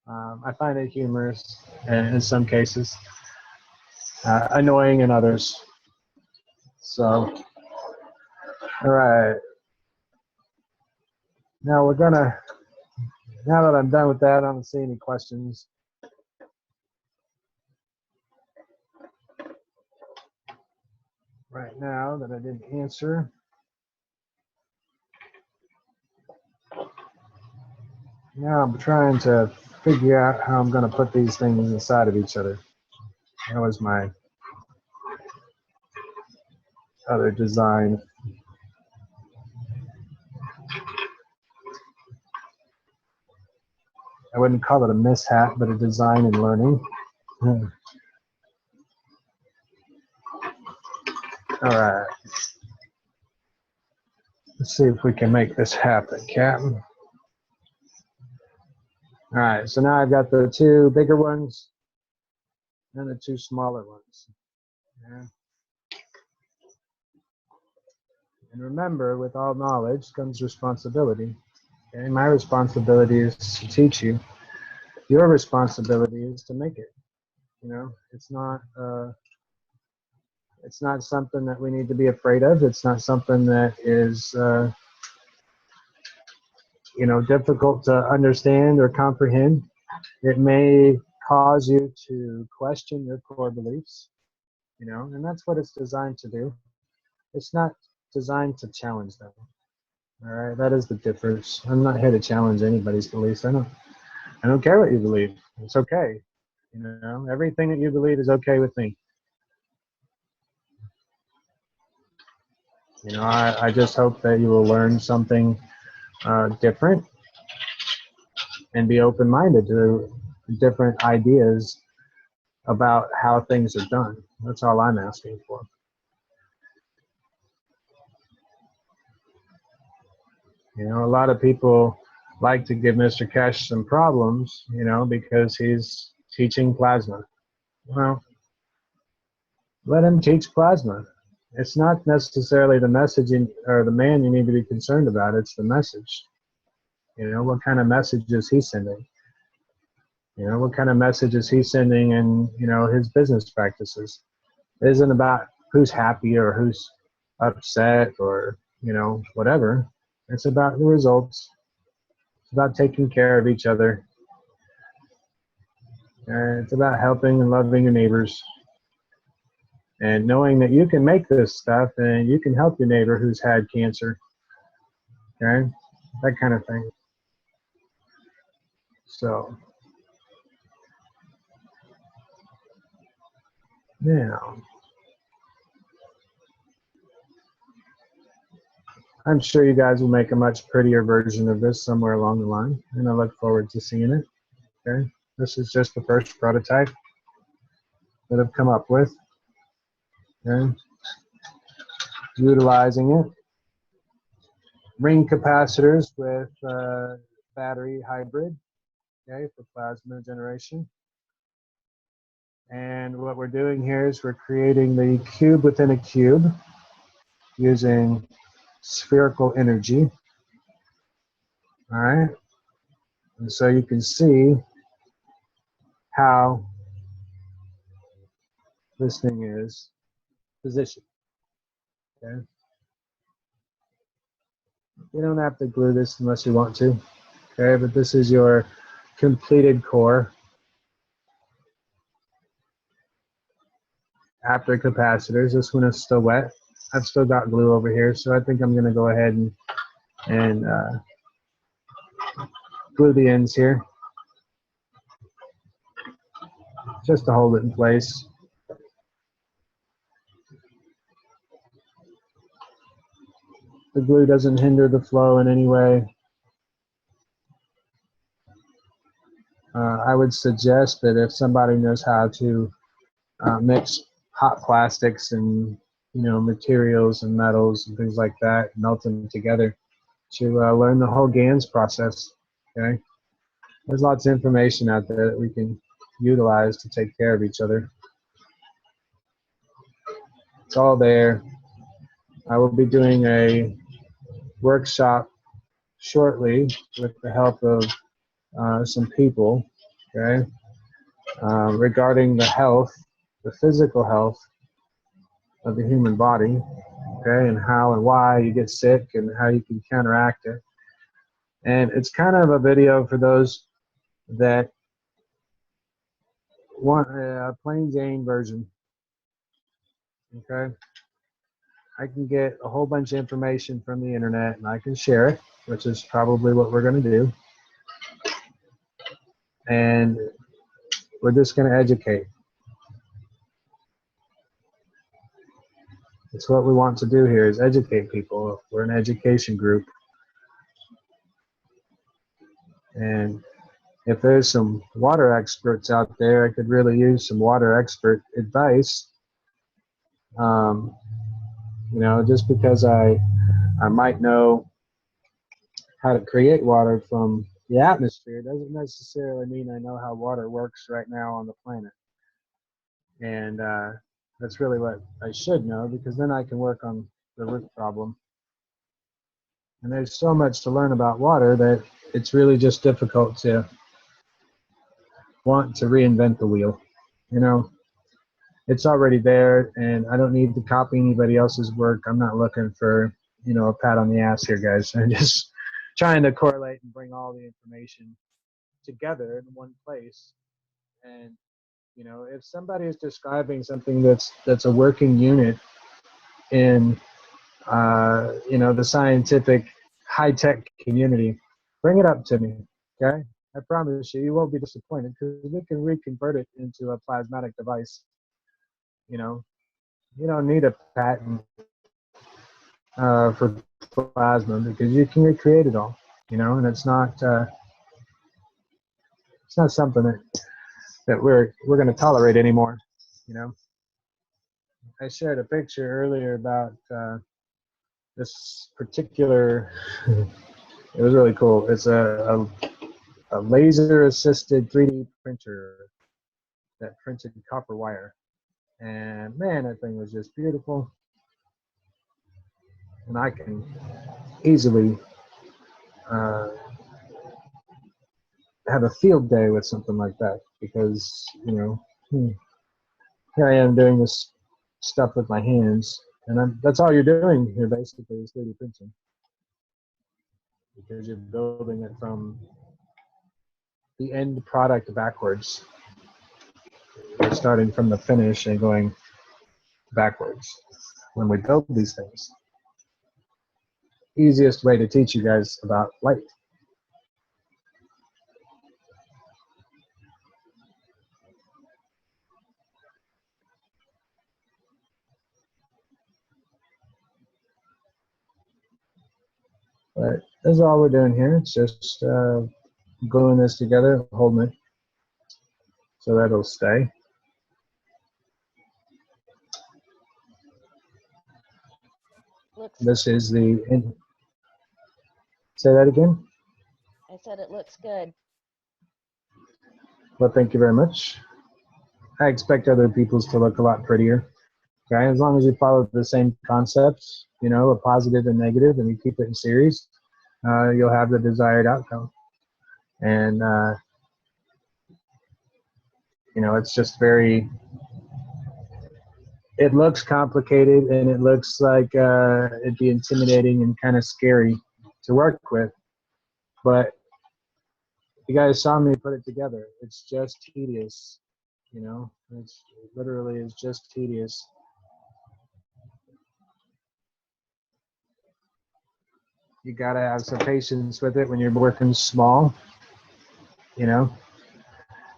A: I find it humorous in some cases, annoying in others. So, all right. Now now that I'm done with that, I don't see any questions. Right now that I didn't answer. Now I'm trying to figure out how I'm going to put these things inside of each other. That was my other design. I wouldn't call it a mishap, but a design and learning. All right. Let's see if we can make this happen, Captain. All right, so now I've got the two bigger ones and the two smaller ones. Yeah. And remember, with all knowledge comes responsibility. Okay, my responsibility is to teach you. Your responsibility is to make it. You know, it's not something that we need to be afraid of. It's not something that is difficult to understand or comprehend. It may cause you to question your core beliefs, and that's what it's designed to do. It's not designed to challenge them. All right, that is the difference. I'm not here to challenge anybody's beliefs. I don't care what you believe. It's okay. Everything that you believe is okay with me. I just hope that you will learn something different and be open-minded to different ideas about how things are done. That's all I'm asking for. A lot of people like to give Mr. Kesh some problems, because he's teaching plasma. Well, let him teach plasma. It's not necessarily the messaging or the man you need to be concerned about. It's the message. You know, what kind of message is he sending? You know, what kind of message is he sending in, you know, his business practices? It isn't about who's happy or who's upset or, you know, whatever. It's about the results. It's about taking care of each other. And it's about helping and loving your neighbors. And knowing that you can make this stuff and you can help your neighbor who's had cancer. Okay? That kind of thing. So, now, I'm sure you guys will make a much prettier version of this somewhere along the line, and I look forward to seeing it. Okay? This is just the first prototype that I've come up with. Okay? Utilizing it. Ring capacitors with battery hybrid, okay, for plasma generation. And what we're doing here is we're creating the cube within a cube using spherical energy. All right. And so you can see how this thing is positioned. Okay. You don't have to glue this unless you want to. Okay, but this is your completed core after capacitors. This one is still wet. I've still got glue over here, so I think I'm going to go ahead and glue the ends here just to hold it in place. The glue doesn't hinder the flow in any way. I would suggest that if somebody knows how to mix hot plastics and, you know, materials and metals and things like that, melt them together, to learn the whole GANS process. Okay, there's lots of information out there that we can utilize to take care of each other. It's all there. I will be doing a workshop shortly with the help of some people, okay, regarding the health, the physical health of the human body, okay, and how and why you get sick and how you can counteract it. And it's kind of a video for those that want a plain Jane version, okay. I can get a whole bunch of information from the internet and I can share it, which is probably what we're going to do. And we're just going to educate. It's what we want to do here, is educate people. We're an education group. And if there's some water experts out there, I could really use some water expert advice. You know, just because I might know how to create water from the atmosphere doesn't necessarily mean I know how water works right now on the planet. And that's really what I should know, because then I can work on the root problem. And there's so much to learn about water that it's really just difficult to want to reinvent the wheel. You know, it's already there, and I don't need to copy anybody else's work. I'm not looking for, you know, a pat on the ass here, guys. I'm just trying to correlate and bring all the information together in one place. And, you know, if somebody is describing something that's a working unit in, you know, the scientific high-tech community, bring it up to me, okay? I promise you, you won't be disappointed, because we can reconvert it into a plasmatic device. You know, you don't need a patent for plasma, because you can recreate it all. You know, and it's not something that we're going to tolerate anymore. You know, I shared a picture earlier about this particular. It was really cool. It's a laser-assisted 3D printer that printed copper wire. And man, that thing was just beautiful. And I can easily have a field day with something like that because, you know, here I am doing this stuff with my hands, and that's all you're doing here basically is 3D printing because you're building it from the end product backwards. You're starting from the finish and going backwards when we build these things. Easiest way to teach you guys about light. But that's all we're doing here. It's just gluing this together, holding it so that it'll stay. This is the, say that again?
B: I said it looks good.
A: Well, thank you very much. I expect other people's to look a lot prettier. Okay, as long as you follow the same concepts, you know, a positive and negative, and you keep it in series, you'll have the desired outcome. And, you know, it's just very, it looks complicated and it looks like it'd be intimidating and kind of scary to work with. But you guys saw me put it together. It's just tedious, you know, it literally is just tedious. You gotta have some patience with it when you're working small, you know,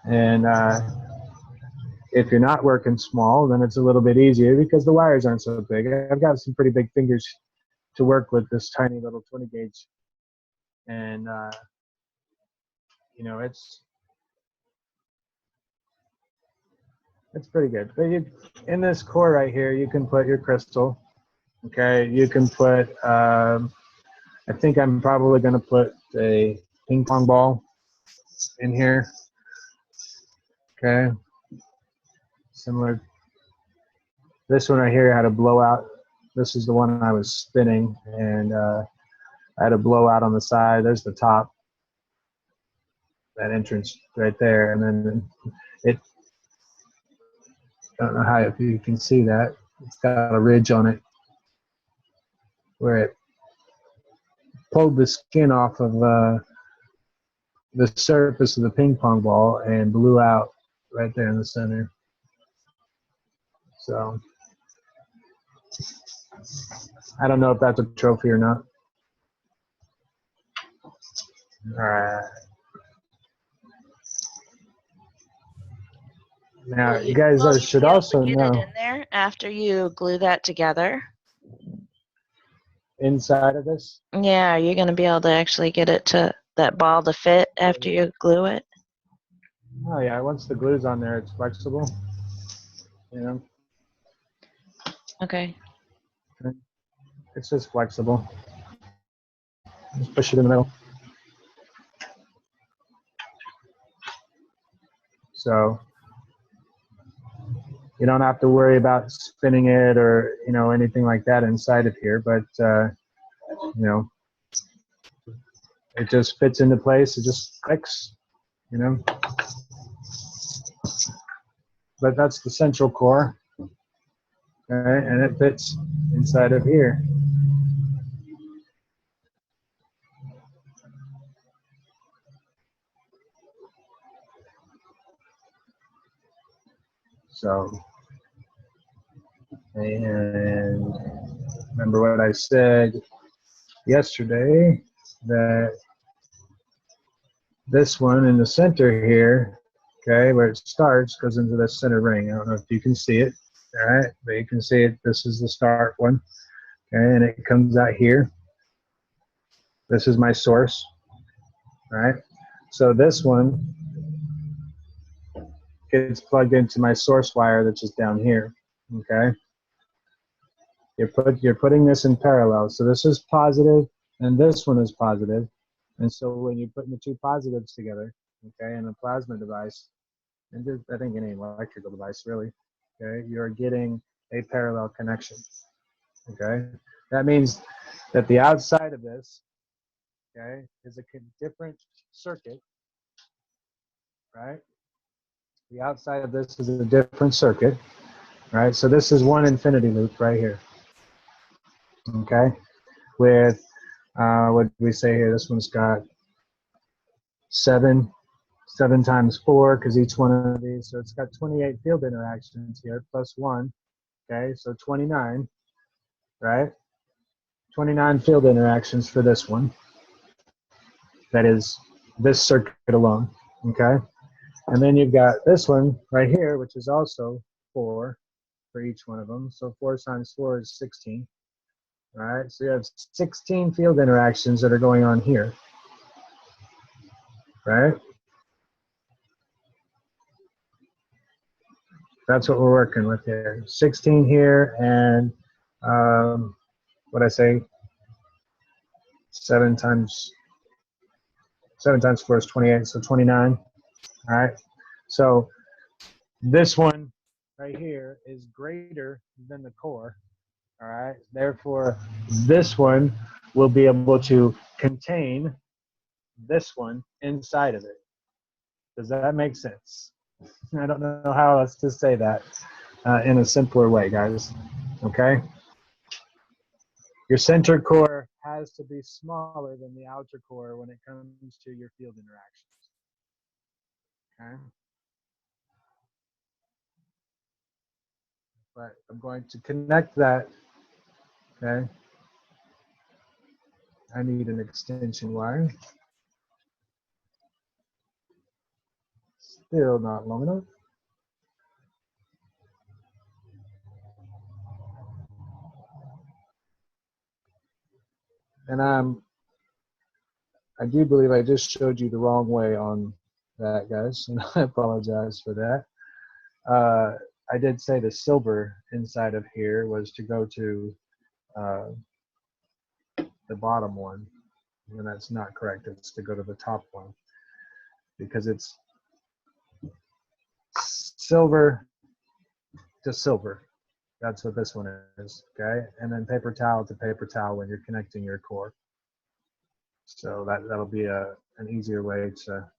A: and if you're not working small, then it's a little bit easier because the wires aren't so big. I've got some pretty big fingers to work with this tiny little 20 gauge, and you know, it's pretty good. But in this core right here, you can put your crystal. Okay, you can put. I think I'm probably going to put a ping pong ball in here. Okay, similar. This one right here had a blowout. This is the one I was spinning, and I had a blowout on the side. There's the top, that entrance right there, and then it. I don't know how if you can see that. It's got a ridge on it where it pulled the skin off of the surface of the ping pong ball and blew out right there in the center. So I don't know if that's a trophy or not. All right. Now, you guys should also know.
B: Get it in there after you glue that together.
A: Inside of this?
B: Yeah, you're going to be able to actually get it to that ball to fit after you glue it.
A: Oh yeah, once the glue's on there, it's flexible. You know.
B: Okay.
A: It's just flexible. Just push it in the middle. So you don't have to worry about spinning it or, you know, anything like that inside of here, but you know, it just fits into place. It just clicks, you know. But that's the central core, okay, and it fits inside of here. So, and remember what I said yesterday, that this one in the center here, okay, where it starts, goes into the center ring. I don't know if you can see it, all right, but you can see it. This is the start one, okay, and it comes out here. This is my source, all right. So this one gets plugged into my source wire that's just down here, okay. You're putting this in parallel. So this is positive, and this one is positive. And so when you're putting the two positives together, okay, in a plasma device, and I think any electrical device really, okay, you're getting a parallel connection, okay. That means that the outside of this, okay, is a different circuit right? The outside of this is a different circuit, right? So this is one infinity loop right here, okay? With, what did we say here? This one's got 7 times 4, because each one of these, so it's got 28 field interactions here, plus 1, okay? So 29, right? 29 field interactions for this one. That is this circuit alone, okay? And then you've got this one right here, which is also 4 for each one of them. So 4 times 4 is 16, all right? So you have 16 field interactions that are going on here, right? That's what we're working with here. 16 here, and what I say, 7 times 4 is 28, so 29, all right? So this one right here is greater than the core, all right? Therefore, this one will be able to contain this one inside of it. Does that make sense? I don't know how else to say that in a simpler way, guys, okay? Your center core has to be smaller than the outer core when it comes to your field interactions, okay? But I'm going to connect that, okay? I need an extension wire. Still not long enough. And I do believe I just showed you the wrong way on that, guys, and I apologize for that. I did say the silver inside of here was to go to the bottom one, and that's not correct. It's to go to the top one, because it's silver to silver. That's what this one is, okay? And then paper towel to paper towel when you're connecting your core. So that'll be an easier way to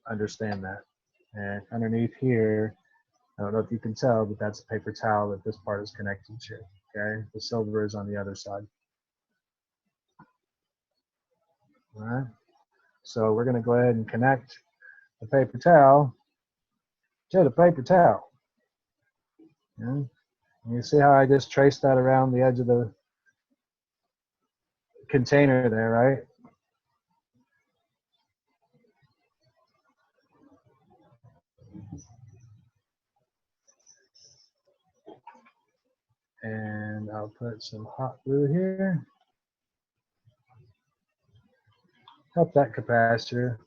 A: understand that. And underneath here, I don't know if you can tell, but that's a paper towel that this part is connected to, okay? The silver is on the other side. All right? So we're gonna go ahead and connect the paper towel to the paper towel. Yeah? And you see how I just traced that around the edge of the container there, right? And I'll put some hot glue here. Help that capacitor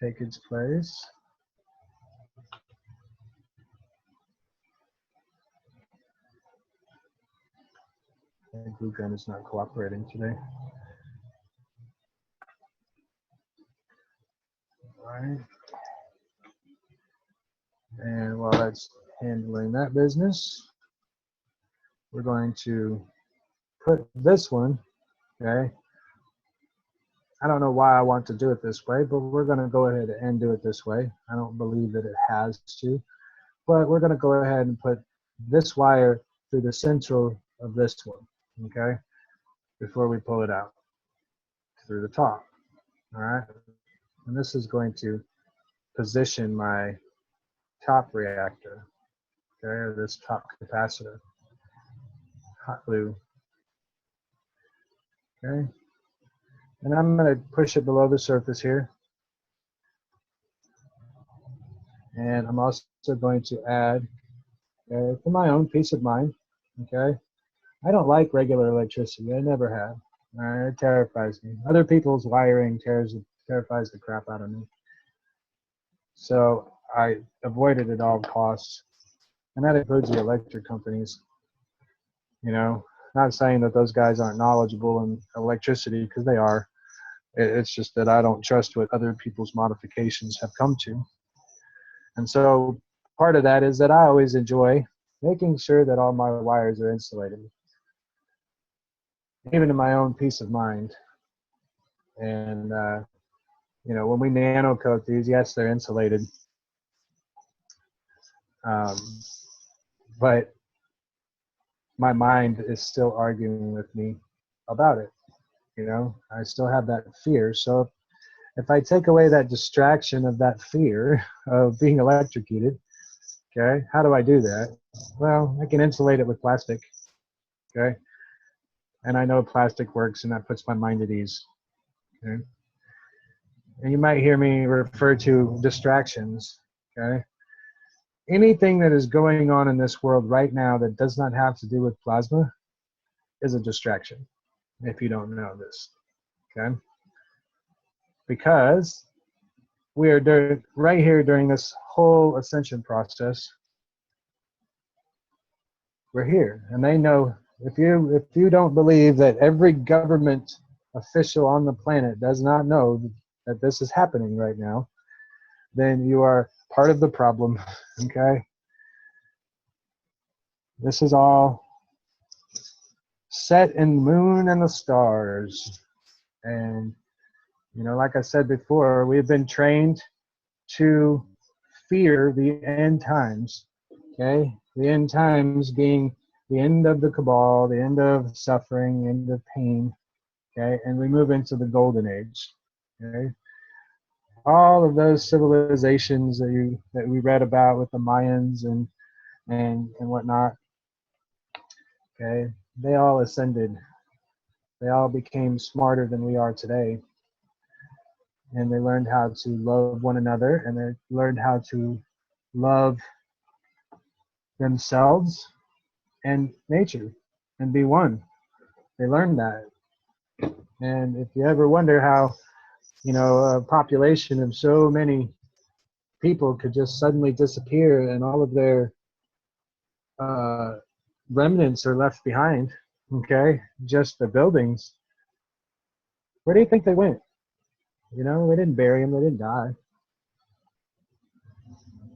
A: take its place. The glue gun is not cooperating today. All right. And while that's handling that business, we're going to put this one, okay? I don't know why I want to do it this way, but we're going to go ahead and do it this way. I don't believe that it has to, but we're going to go ahead and put this wire through the central of this one, okay, before we pull it out through the top, all right? And this is going to position my top reactor, okay, or this top capacitor. Hot glue, okay? And I'm going to push it below the surface here. And I'm also going to add, for my own peace of mind, okay, I don't like regular electricity. I never have. It terrifies me. Other people's wiring terrifies the crap out of me. So I avoid it at all costs. And that includes the electric companies. You know, not saying that those guys aren't knowledgeable in electricity, because they are. It's just that I don't trust what other people's modifications have come to. And so part of that is that I always enjoy making sure that all my wires are insulated, even to my own peace of mind. And You know, when we nano coat these, yes, they're insulated. But my mind is still arguing with me about it. You know, I still have that fear. So if I take away that distraction of that fear of being electrocuted, okay, how do I do that? Well, I can insulate it with plastic, okay? And I know plastic works, and that puts my mind at ease, okay? And you might hear me refer to distractions, okay? Anything that is going on in this world right now that does not have to do with plasma is a distraction, if you don't know this, okay? Because we are right here during this whole ascension process. We're here, and they know. If you don't believe that every government official on the planet does not know that this is happening right now, then you are part of the problem. Okay, this is all set in the moon and the stars, and you know, like I said before, we've been trained to fear the end times. Okay, the end times being the end of the cabal, the end of suffering, the end of pain. Okay, and we move into the golden age. Okay, all of those civilizations that we read about with the Mayans and whatnot. Okay, they all ascended. They all became smarter than we are today, and they learned how to love one another, and they learned how to love themselves and nature and be one. They learned that. And if you ever wonder how, you know, a population of so many people could just suddenly disappear and all of their uh, remnants are left behind, okay, just the buildings, where do you think they went? You know, they didn't bury them, they didn't die.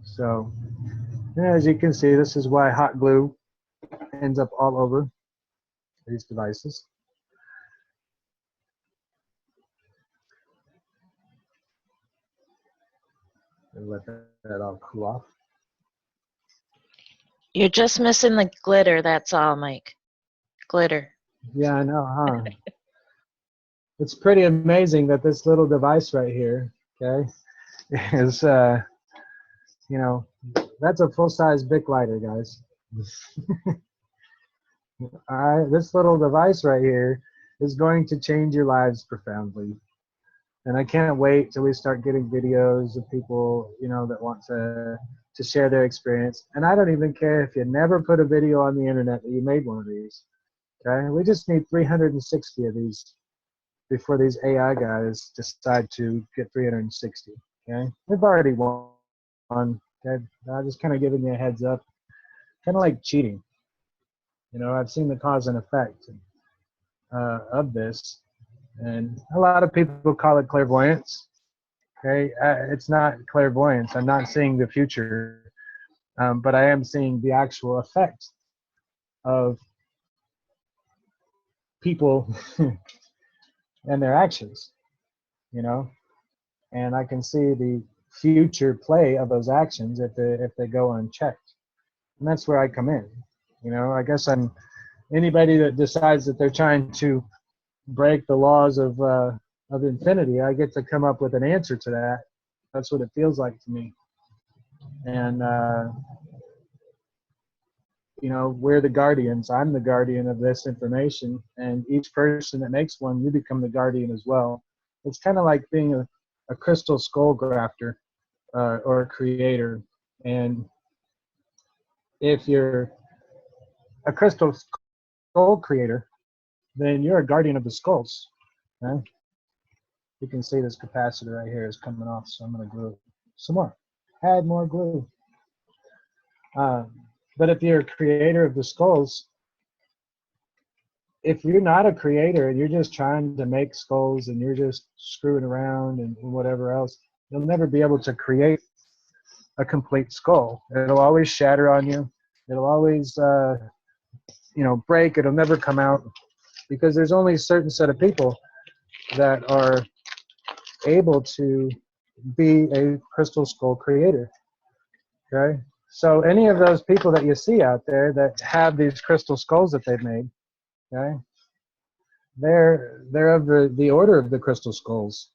A: So, as you can see, this is why hot glue ends up all over these devices. And let that all cool off.
B: You're just missing the glitter, that's all, Mike. Glitter.
A: Yeah, I know, huh? It's pretty amazing that this little device right here, okay, is, you know, that's a full-size Bic lighter, guys. All right, this little device right here is going to change your lives profoundly. And I can't wait till we start getting videos of people, you know, that want to share their experience. And I don't even care if you never put a video on the internet that you made one of these. Okay, we just need 360 of these before these AI guys decide to get 360. Okay, we've already won. Okay, I'm just kind of giving you a heads up, kind of like cheating. You know, I've seen the cause and effect of this, and a lot of people call it clairvoyance. Okay, it's not clairvoyance. I'm not seeing the future, but I am seeing the actual effect of people and their actions. You know, and I can see the future play of those actions if they go unchecked, and that's where I come in. You know, I guess I'm anybody that decides that they're trying to break the laws of infinity. I get to come up with an answer to that. That's what it feels like to me. And you know, we're the guardians. I'm the guardian of this information, and each person that makes one, you become the guardian as well. It's kind of like being a crystal skull grafter or a creator. And if you're a crystal skull creator, then you're a guardian of the skulls. Okay? You can see this capacitor right here is coming off, so I'm going to glue some more. Add more glue. But if you're a creator of the skulls, if you're not a creator and you're just trying to make skulls and you're just screwing around and whatever else, you'll never be able to create a complete skull. It'll always shatter on you. It'll always, you know, break. It'll never come out because there's only a certain set of people that are able to be a crystal skull creator. Okay, so any of those people that you see out there that have these crystal skulls that they've made, okay, they're of the order of the crystal skulls.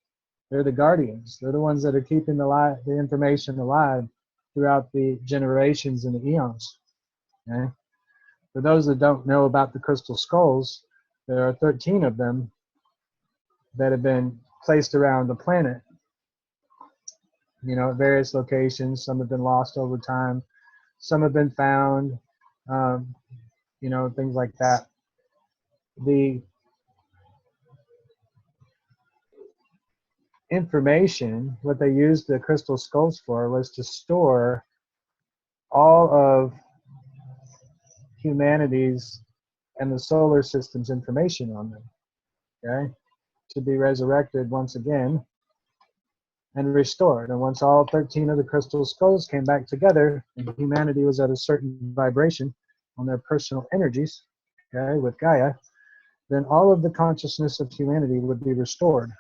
A: They're the guardians. They're the ones that are keeping the information alive throughout the generations and the eons. Okay? For those that don't know about the crystal skulls, there are 13 of them that have been placed around the planet, at various locations. Some have been lost over time. Some have been found, things like that. The information, what they used the crystal skulls for, was to store all of humanity's and the solar system's information on them, okay, to be resurrected once again and restored. And once all 13 of the crystal skulls came back together and humanity was at a certain vibration on their personal energies, okay, with Gaia, then all of the consciousness of humanity would be restored.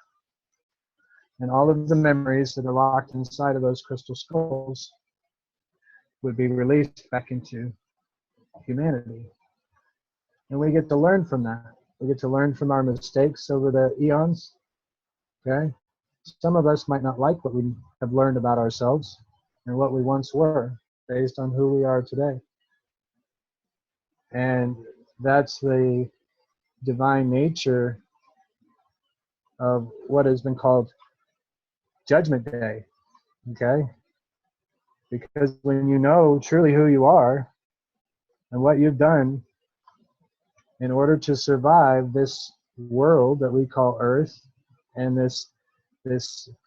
A: And all of the memories that are locked inside of those crystal skulls would be released back into humanity. And we get to learn from that. We get to learn from our mistakes over the eons. Okay? Some of us might not like what we have learned about ourselves and what we once were based on who we are today. And that's the divine nature of what has been called Judgment Day. Okay? Because when you know truly who you are and what you've done in order to survive this world that we call Earth and this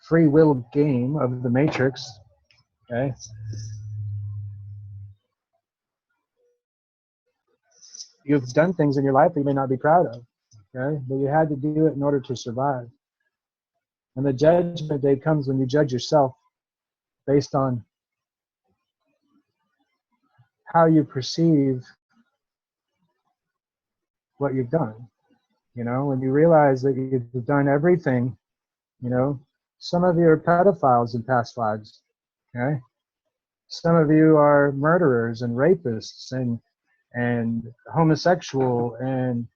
A: free will game of the Matrix, okay? You've done things in your life that you may not be proud of, okay? But you had to do it in order to survive. And the judgment day comes when you judge yourself based on how you perceive what you've done. When you realize that you've done everything, some of you are pedophiles in past lives, okay? Some of you are murderers and rapists and homosexual, and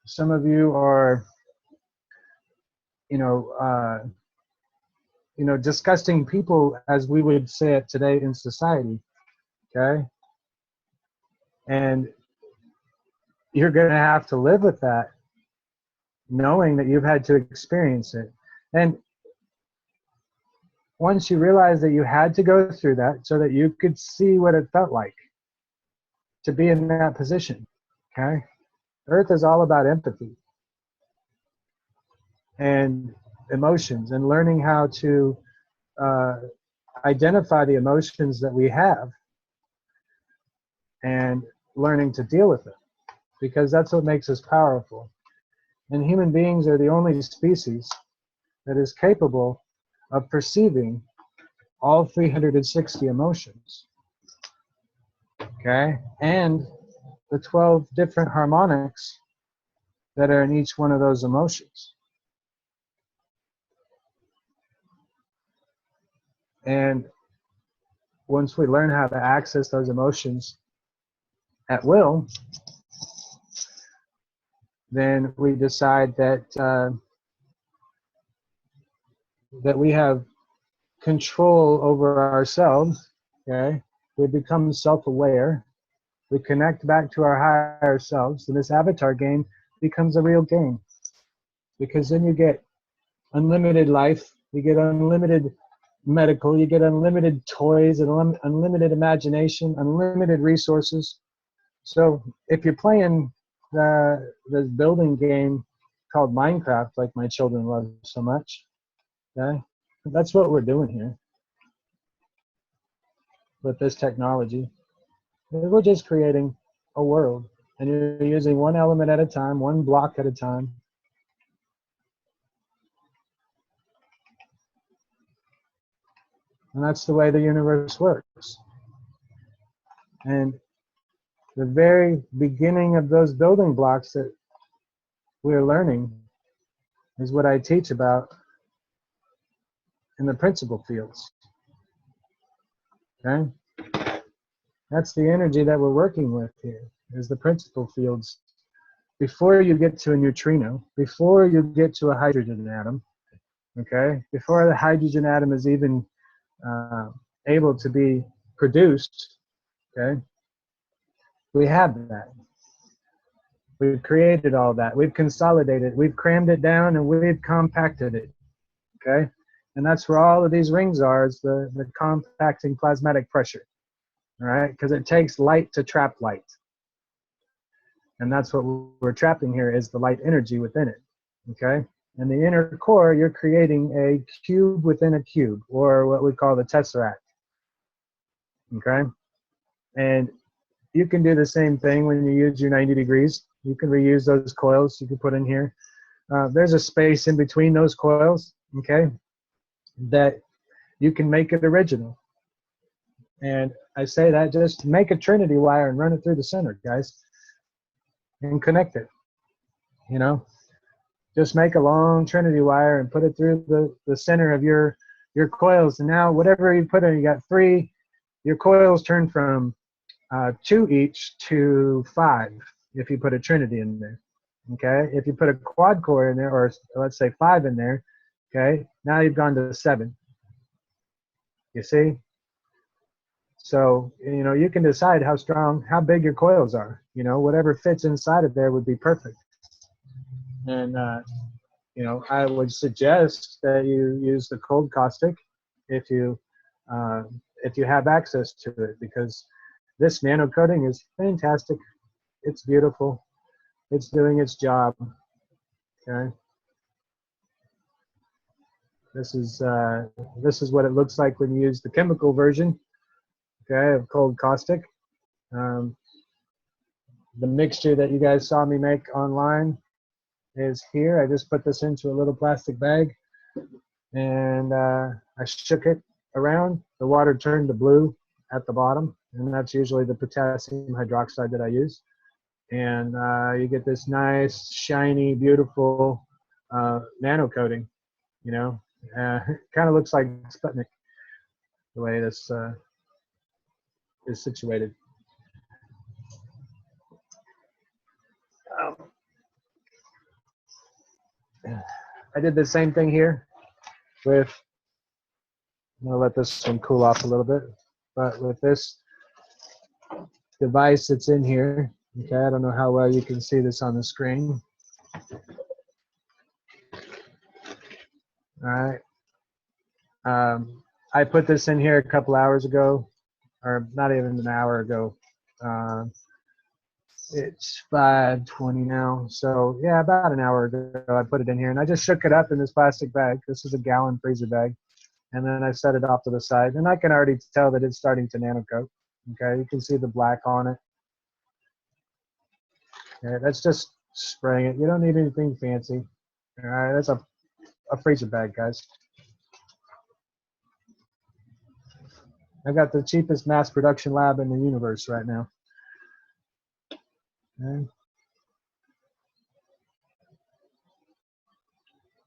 A: some of you are disgusting people, as we would say it today in society, okay? And you're going to have to live with that, knowing that you've had to experience it. And once you realize that you had to go through that so that you could see what it felt like to be in that position, okay? Earth is all about empathy and emotions and learning how to identify the emotions that we have and learning to deal with it, because that's what makes us powerful. And human beings are the only species that is capable of perceiving all 360 emotions, okay? And the 12 different harmonics that are in each one of those emotions. And once we learn how to access those emotions at will, then we decide that that we have control over ourselves, okay? We become self-aware. We connect back to our higher selves, and this avatar game becomes a real game. Because then you get unlimited life, you get unlimited medical, you get unlimited toys, and unlimited imagination, unlimited resources. So if you're playing the building game called Minecraft, like my children love so much, okay, that's what we're doing here with this technology. We're just creating a world, and you're using one element at a time, one block at a time. And that's the way the universe works. And the very beginning of those building blocks that we're learning is what I teach about in the principal fields. Okay? That's the energy that we're working with here, is the principal fields. Before you get to a neutrino, before you get to a hydrogen atom, okay? Before the hydrogen atom is even able to be produced, okay? We have that. We've created all that. We've consolidated. We've crammed it down and we've compacted it, okay? And that's where all of these rings are, is the compacting plasmatic pressure, all right? Because it takes light to trap light. And that's what we're trapping here, is the light energy within it, okay? In the inner core, you're creating a cube within a cube, or what we call the tesseract, okay? And you can do the same thing when you use your 90 degrees. You can reuse those coils you can put in here. There's a space in between those coils, okay, that you can make it original. And I say that, just make a Trinity wire and run it through the center, guys, and connect it, you know. Just make a long Trinity wire and put it through the center of your coils. And now whatever you put in, you got 3, your coils turn from 2 each to 5 if you put a Trinity in there, okay? If you put a quad core in there, or let's say 5 in there, okay, now you've gone to 7. You see? So, you know, you can decide how strong, how big your coils are. You know, whatever fits inside of there would be perfect. And, you know, I would suggest that you use the cold caustic if you have access to it, because this nano coating is fantastic. It's beautiful. It's doing its job. Okay. This is what it looks like when you use the chemical version, okay, of cold caustic. The mixture that you guys saw me make online is here. I just put this into a little plastic bag, and I shook it around. The water turned to blue at the bottom, and that's usually the potassium hydroxide that I use. And you get this nice, shiny, beautiful nano coating, you know. Kind of looks like Sputnik, the way this is situated. I did the same thing here with, I'm gonna let this one cool off a little bit, but with this device that's in here, okay, I don't know how well you can see this on the screen. All right. I put this in here a couple hours ago, or not even an hour ago. It's 5:20 now, so yeah, about an hour ago I put it in here, and I just shook it up in this plastic bag. This is a gallon freezer bag, and then I set it off to the side, and I can already tell that it's starting to nano coat. Okay, you can see the black on it. Okay, that's just spraying it. You don't need anything fancy. All right, that's a freezer bag, guys. I got the cheapest mass production lab in the universe right now. Okay.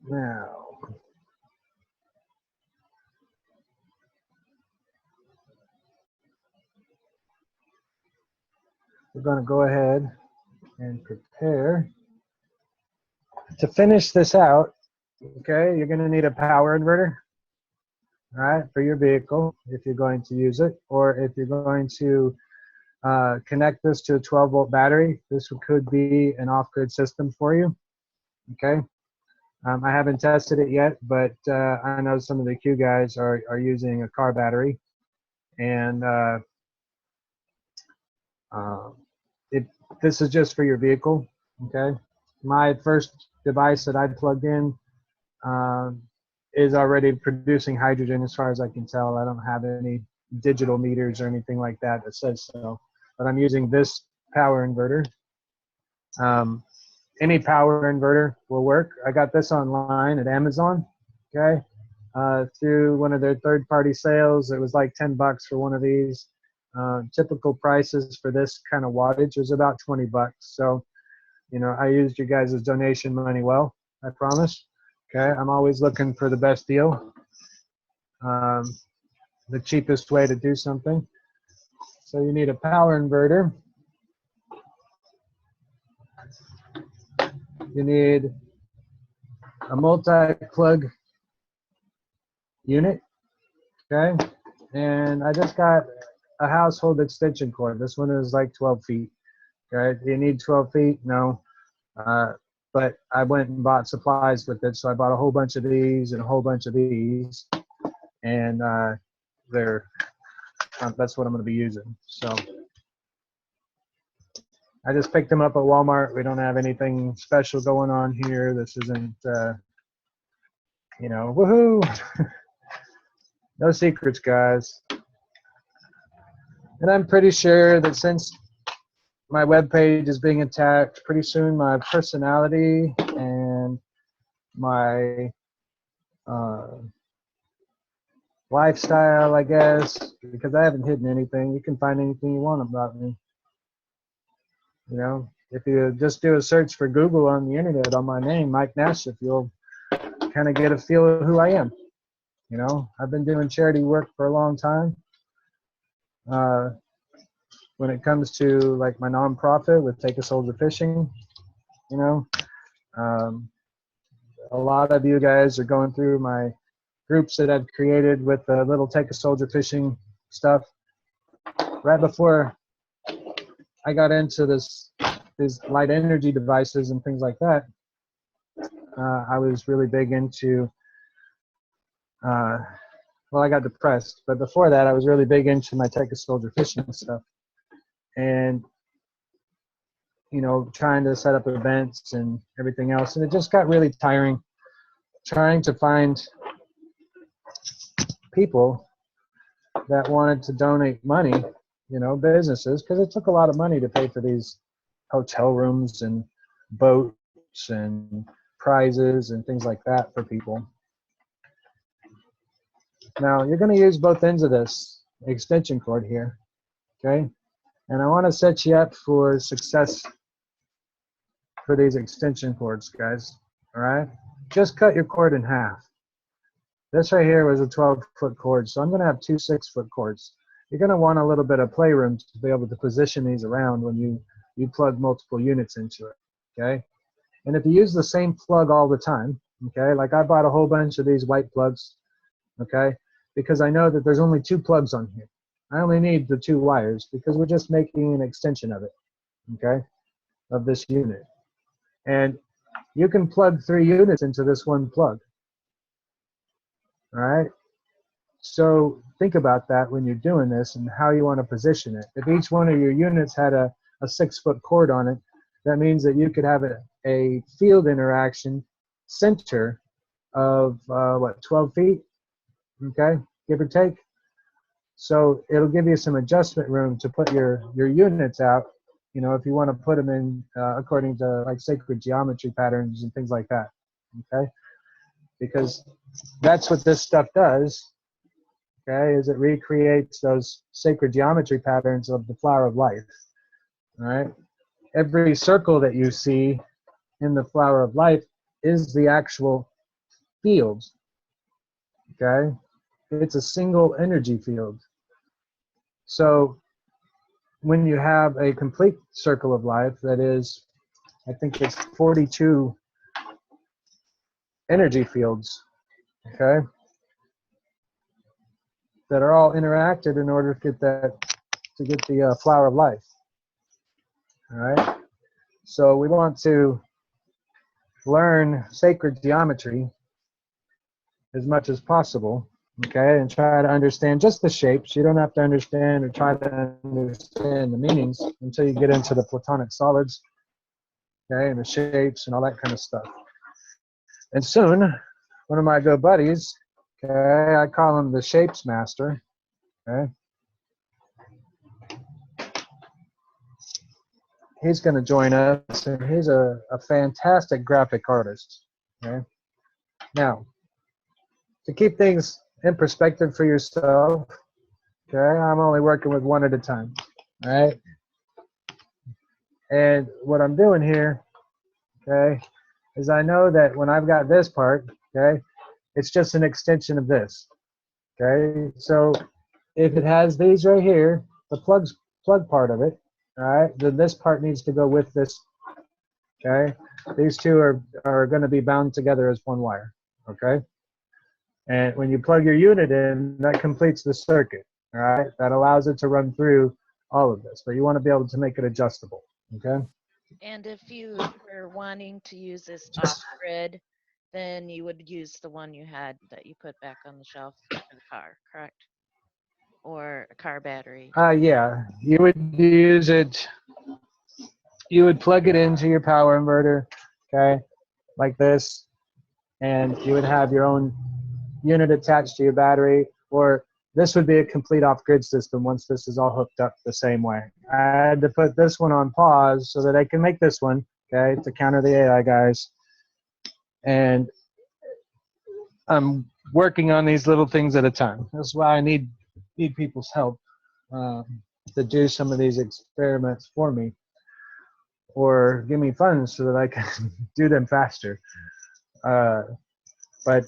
A: Now, we're going to go ahead and prepare to finish this out. Okay, you're going to need a power inverter, all right, for your vehicle if you're going to use it, or if you're going to connect this to a 12-volt battery. This could be an off-grid system for you. Okay, I haven't tested it yet, but I know some of the Q guys are using a car battery, and this is just for your vehicle. Okay, my first device that I plugged in is already producing hydrogen, as far as I can tell. I don't have any digital meters or anything like that that says so, but I'm using this power inverter. Any power inverter will work. I got this online at Amazon, okay, through one of their third-party sales. It was like $10 for one of these. Typical prices for this kind of wattage is about $20. So, you know, I used your guys' donation money well, I promise. Okay, I'm always looking for the best deal. the cheapest way to do something. So you need a power inverter. You need a multi-plug unit, okay? And I just got a household extension cord. This one is like 12 feet, okay? Do you need 12 feet? No. But I went and bought supplies with it, so I bought a whole bunch of these and a whole bunch of these, and that's what I'm going to be using. So I just picked them up at Walmart. We don't have anything special going on here. This isn't, you know, woohoo! No secrets, guys. And I'm pretty sure that since my webpage is being attacked, pretty soon my personality and my lifestyle, I guess, because I haven't hidden anything. You can find anything you want about me. You know, if you just do a search for Google on the internet on my name, Mike Nashif, you'll kind of get a feel of who I am. You know, I've been doing charity work for a long time. When it comes to like my nonprofit with Take a Soldier Fishing, you know, a lot of you guys are going through my groups that I've created with the little Take a Soldier Fishing stuff. Right before I got into these light energy devices and things like that, I was really big into, well, I got depressed, but before that I was really big into my Take a Soldier Fishing stuff. And, you know, trying to set up events and everything else. And it just got really tiring trying to find people that wanted to donate money, you know, businesses, because it took a lot of money to pay for these hotel rooms and boats and prizes and things like that for people. Now, you're going to use both ends of this extension cord here, okay? And I want to set you up for success for these extension cords, guys, all right? Just cut your cord in half. This right here was a 12-foot cord, so I'm going to have two 6-foot cords. You're going to want a little bit of playroom to be able to position these around when you plug multiple units into it, okay? And if you use the same plug all the time, okay, like I bought a whole bunch of these white plugs, okay, because I know that there's only 2 plugs on here. I only need the 2 wires because we're just making an extension of it, okay, of this unit. And you can plug 3 units into this one plug, all right? So think about that when you're doing this and how you want to position it. If each one of your units had a 6-foot cord on it, that means that you could have a field interaction center of, 12 feet, okay, give or take. So it'll give you some adjustment room to put your units out, you know, if you want to put them in according to like sacred geometry patterns and things like that, okay? Because that's what this stuff does, okay, is it recreates those sacred geometry patterns of the flower of life, all right? Every circle that you see in the flower of life is the actual field, okay? It's a single energy field. So when you have a complete circle of life that is, I think it's 42 energy fields, okay, that are all interacted in order to get the flower of life, all right? So we want to learn sacred geometry as much as possible, okay, and try to understand just the shapes. You don't have to understand or try to understand the meanings until you get into the platonic solids, okay, and the shapes and all that kind of stuff. And soon, one of my good buddies, okay, I call him the Shapes Master, okay, he's going to join us, and he's a fantastic graphic artist, okay. Now, to keep things in perspective for yourself, okay, I'm only working with one at a time, all right? And what I'm doing here, okay, is I know that when I've got this part, okay, it's just an extension of this, Okay, so if it has these right here, the plug part of it, all right, then this part needs to go with this. Okay, these two are going to be bound together as one wire. Okay, and when you plug your unit in, that completes the circuit. All right, that allows it to run through all of this, but you want to be able to make it adjustable. Okay.
B: And if you were wanting to use this off-grid, then you would use the one you had that you put back on the shelf for the car, correct? Or a car battery.
A: Yeah, you would use it. You would plug it into your power inverter, okay, like this, and you would have your own unit attached to your battery, or this would be a complete off-grid system once this is all hooked up the same way. I had to put this one on pause so that I can make this one, okay, to counter the AI guys. And I'm working on these little things at a time. That's why I need people's help to do some of these experiments for me, or give me funds so that I can do them faster. But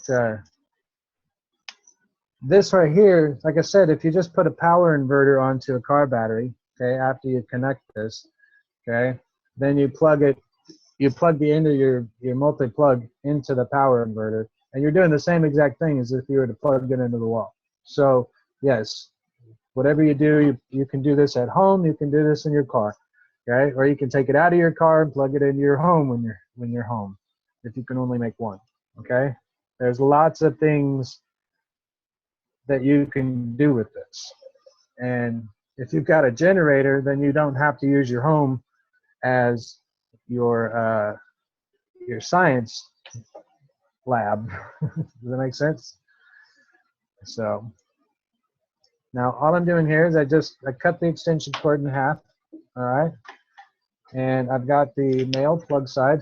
A: this right here, like I said, if you just put a power inverter onto a car battery, okay, after you connect this, okay, then you plug the end of your multi-plug into the power inverter, and you're doing the same exact thing as if you were to plug it into the wall. So yes, whatever you do, you can do this at home, you can do this in your car, okay, or you can take it out of your car and plug it into your home when you're home, if you can only make one, okay. There's lots of things that you can do with this. And if you've got a generator, then you don't have to use your home as your science lab. Does that make sense? So now all I'm doing here is I cut the extension cord in half, all right? And I've got the male plug side,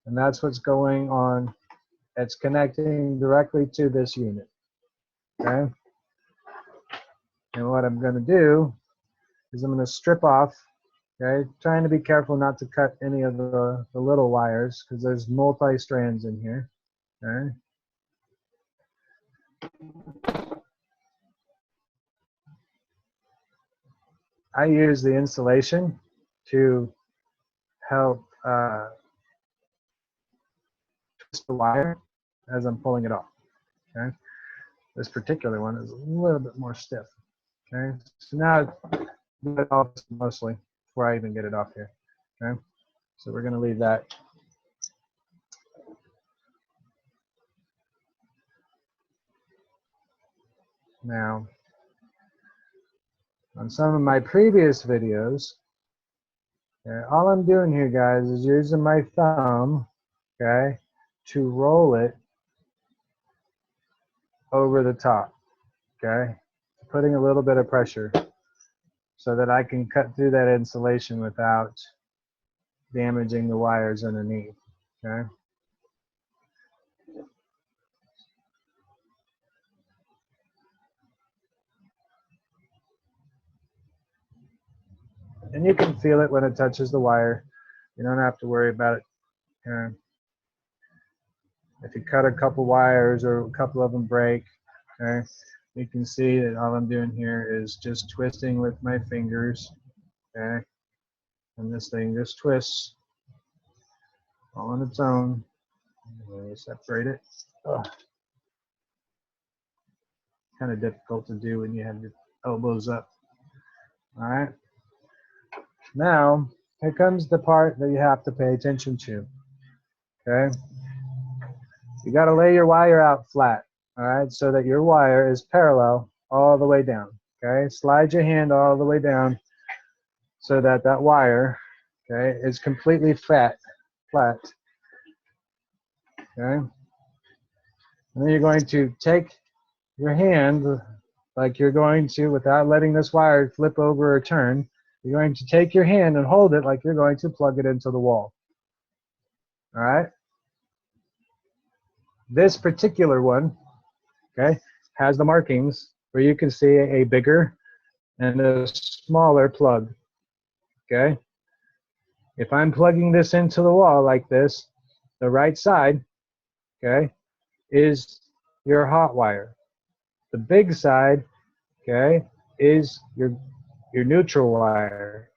A: and that's what's going on. It's connecting directly to this unit, okay? And what I'm going to do is I'm going to strip off, okay, trying to be careful not to cut any of the little wires because there's multi-strands in here, okay? I use the insulation to help twist the wire as I'm pulling it off, okay? This particular one is a little bit more stiff, okay? So now I do it off mostly before I even get it off here, okay? So we're going to leave that. Now, on some of my previous videos, okay, all I'm doing here, guys, is using my thumb, okay, to roll it over the top, okay, putting a little bit of pressure so that I can cut through that insulation without damaging the wires underneath, okay. And you can feel it when it touches the wire. You don't have to worry about it. If you cut a couple wires or a couple of them break, okay, you can see that all I'm doing here is just twisting with my fingers, okay, and this thing just twists all on its own. Let me separate it. Kind of difficult to do when you have your elbows up. All right. Now, here comes the part that you have to pay attention to, okay? You got to lay your wire out flat, all right, so that your wire is parallel all the way down, okay? Slide your hand all the way down so that that wire, okay, is completely flat, okay? And then you're going to take your hand like you're going to, without letting this wire flip over or turn, you're going to take your hand and hold it like you're going to plug it into the wall, all right? This particular one, okay, has the markings where you can see a bigger and a smaller plug, okay? If I'm plugging this into the wall like this, the right side, okay, is your hot wire, The big side, okay, is your neutral wire.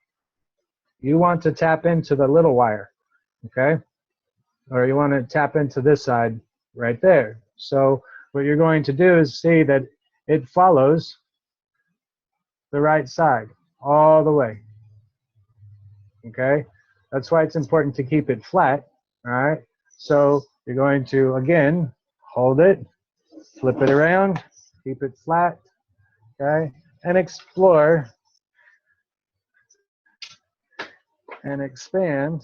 A: You want to tap into the little wire, okay? Or you want to tap into this side right there. So what you're going to do is see that it follows the right side all the way, okay? That's why it's important to keep it flat, all right? So you're going to, again, hold it, flip it around, keep it flat, okay? And explore and expand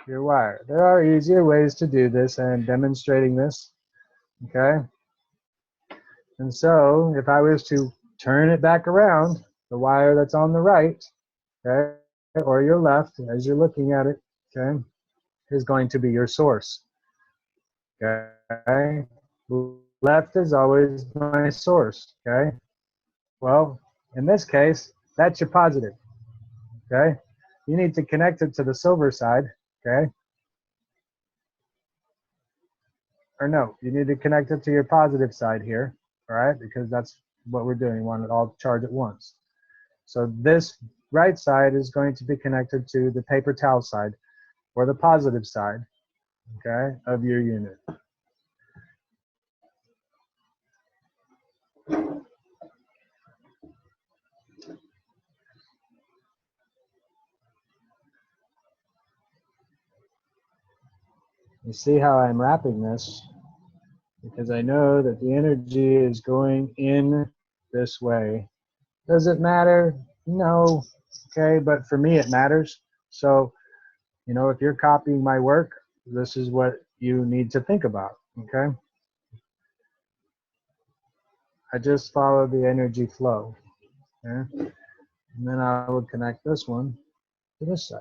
A: your wire. There are easier ways to do this, and demonstrating this, okay? And so if I was to turn it back around, the wire that's on the right, okay, or your left as you're looking at it, okay, is going to be your source, okay? Left is always my source, okay? Well, in this case, that's your positive, okay? You need to connect it to the silver side, okay? Or no, you need to connect it to your positive side here, all right? Because that's what we're doing. We want it all charged at once. So this right side is going to be connected to the paper towel side, or the positive side, okay, of your unit. You see how I'm wrapping this? Because I know that the energy is going in this way. Does it matter? No. Okay, but for me it matters. So, you know, if you're copying my work, this is what you need to think about, okay? I just follow the energy flow, okay? And then I would connect this one to this side.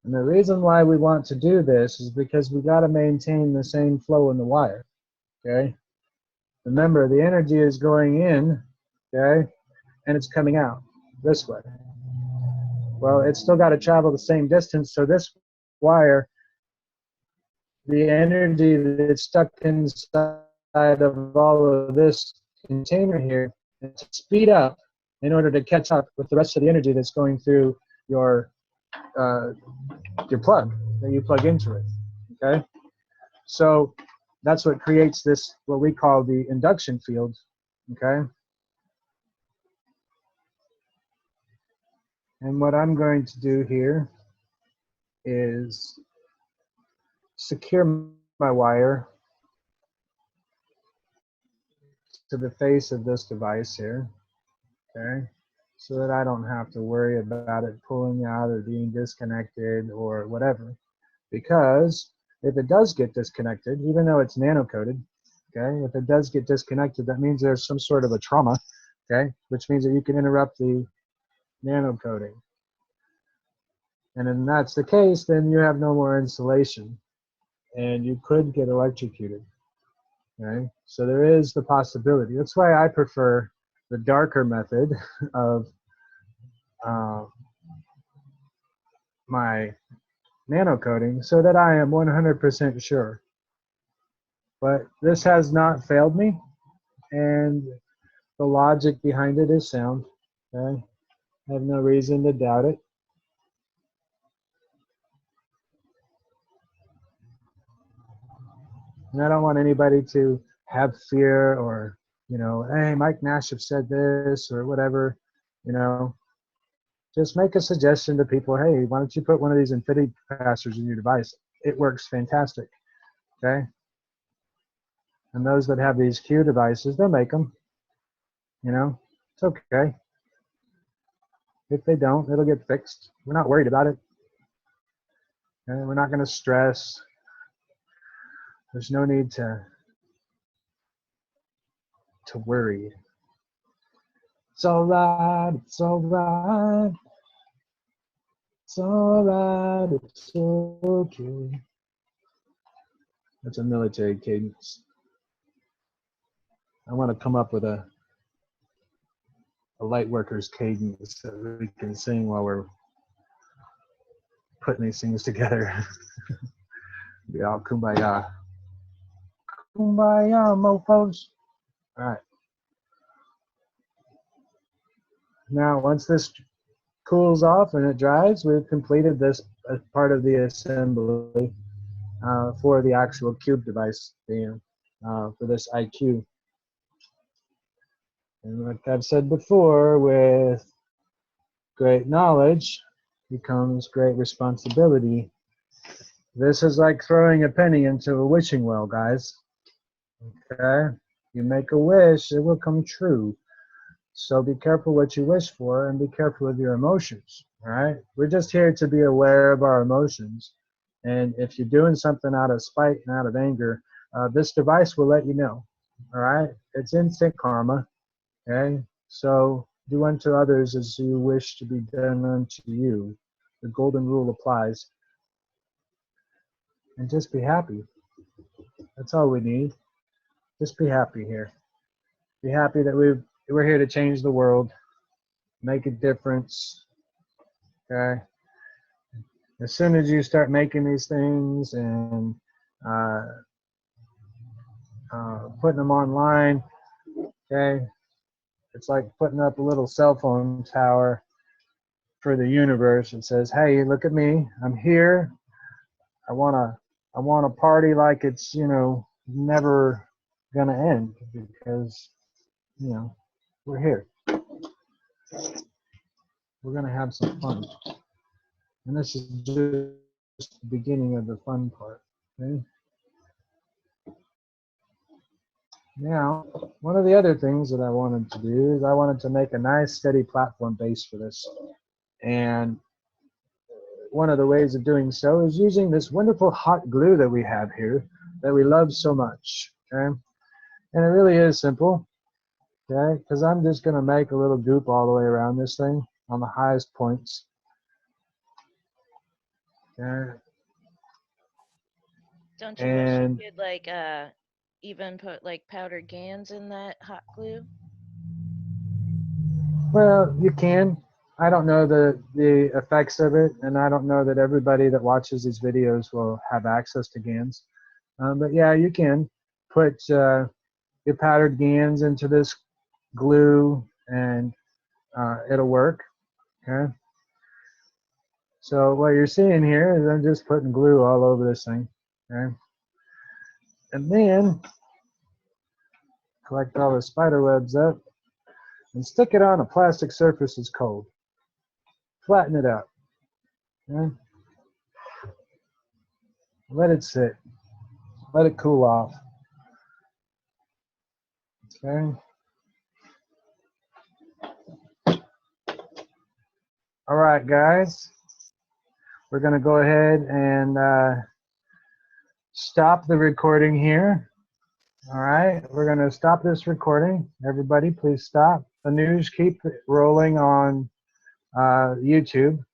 A: And the reason why we want to do this is because we got to maintain the same flow in the wire, okay? Remember, the energy is going in, okay, and it's coming out this way. Well, it's still got to travel the same distance, so this wire, the energy that's stuck inside of all of this container here, to speed up in order to catch up with the rest of the energy that's going through your plug that you plug into it, okay? So that's what creates this, what we call the induction field, okay? And what I'm going to do here is secure my wire to the face of this device here, okay? So that I don't have to worry about it pulling out or being disconnected or whatever. Because if it does get disconnected, even though it's nano-coated, okay, if it does get disconnected, that means there's some sort of a trauma, okay, which means that you can interrupt the nano-coating. And if that's the case, then you have no more insulation and you could get electrocuted, okay? So there is the possibility. That's why I prefer the darker method of my nano coating, so that I am 100% sure. But this has not failed me, and the logic behind it is sound, okay? I have no reason to doubt it. And I don't want anybody to have fear or, you know, hey, Mike Nashif said this or whatever, you know. Just make a suggestion to people, hey, why don't you put one of these infinity capacitors in your device? It works fantastic, okay? And those that have these Q devices, they'll make them, you know. It's okay. If they don't, it'll get fixed. We're not worried about it. And we're not going to stress. There's no need to worry. It's all right. It's all right. It's all right. It's okay. That's a military cadence. I want to come up with a light worker's cadence that we can sing while we're putting these things together. Be all kumbaya. Kumbaya, mofos. All right. Now, once this cools off and it dries, we've completed this as part of the assembly for the actual cube device, for this IQ. And like I've said before, with great knowledge becomes great responsibility. This is like throwing a penny into a wishing well, guys. Okay? You make a wish, it will come true. So be careful what you wish for and be careful with your emotions. All right? We're just here to be aware of our emotions. And if you're doing something out of spite and out of anger, this device will let you know. All right? It's instant karma. Okay? So do unto others as you wish to be done unto you. The golden rule applies. And just be happy. That's all we need. Just be happy here. Be happy that we're here to change the world, make a difference. Okay? As soon as you start making these things and putting them online, okay, it's like putting up a little cell phone tower for the universe. It says, "Hey, look at me. I'm here. I wanna party like it's never gonna end because we're here. We're gonna have some fun, and this is just the beginning of the fun part." Okay? Now, one of the other things that I wanted to do is I wanted to make a nice steady platform base for this. And one of the ways of doing so is using this wonderful hot glue that we have here that we love so much. Okay? And it really is simple. Okay? Because I'm just going to make a little goop all the way around this thing on the highest points. Okay?
B: Don't you wish you could like even put like powdered GANs in that hot glue?
A: Well, you can. I don't know the effects of it, and I don't know that everybody that watches these videos will have access to GANs. But yeah, you can put your powdered GANs into this glue, and it'll work. Okay. So what you're seeing here is I'm just putting glue all over this thing. Okay. And then collect all the spider webs up and stick it on a plastic surface that's cold. Flatten it out. Okay. Let it sit. Let it cool off. Okay. All right, guys. We're going to go ahead and stop the recording here. All right. We're going to stop this recording. Everybody, please stop. The news keep rolling on YouTube.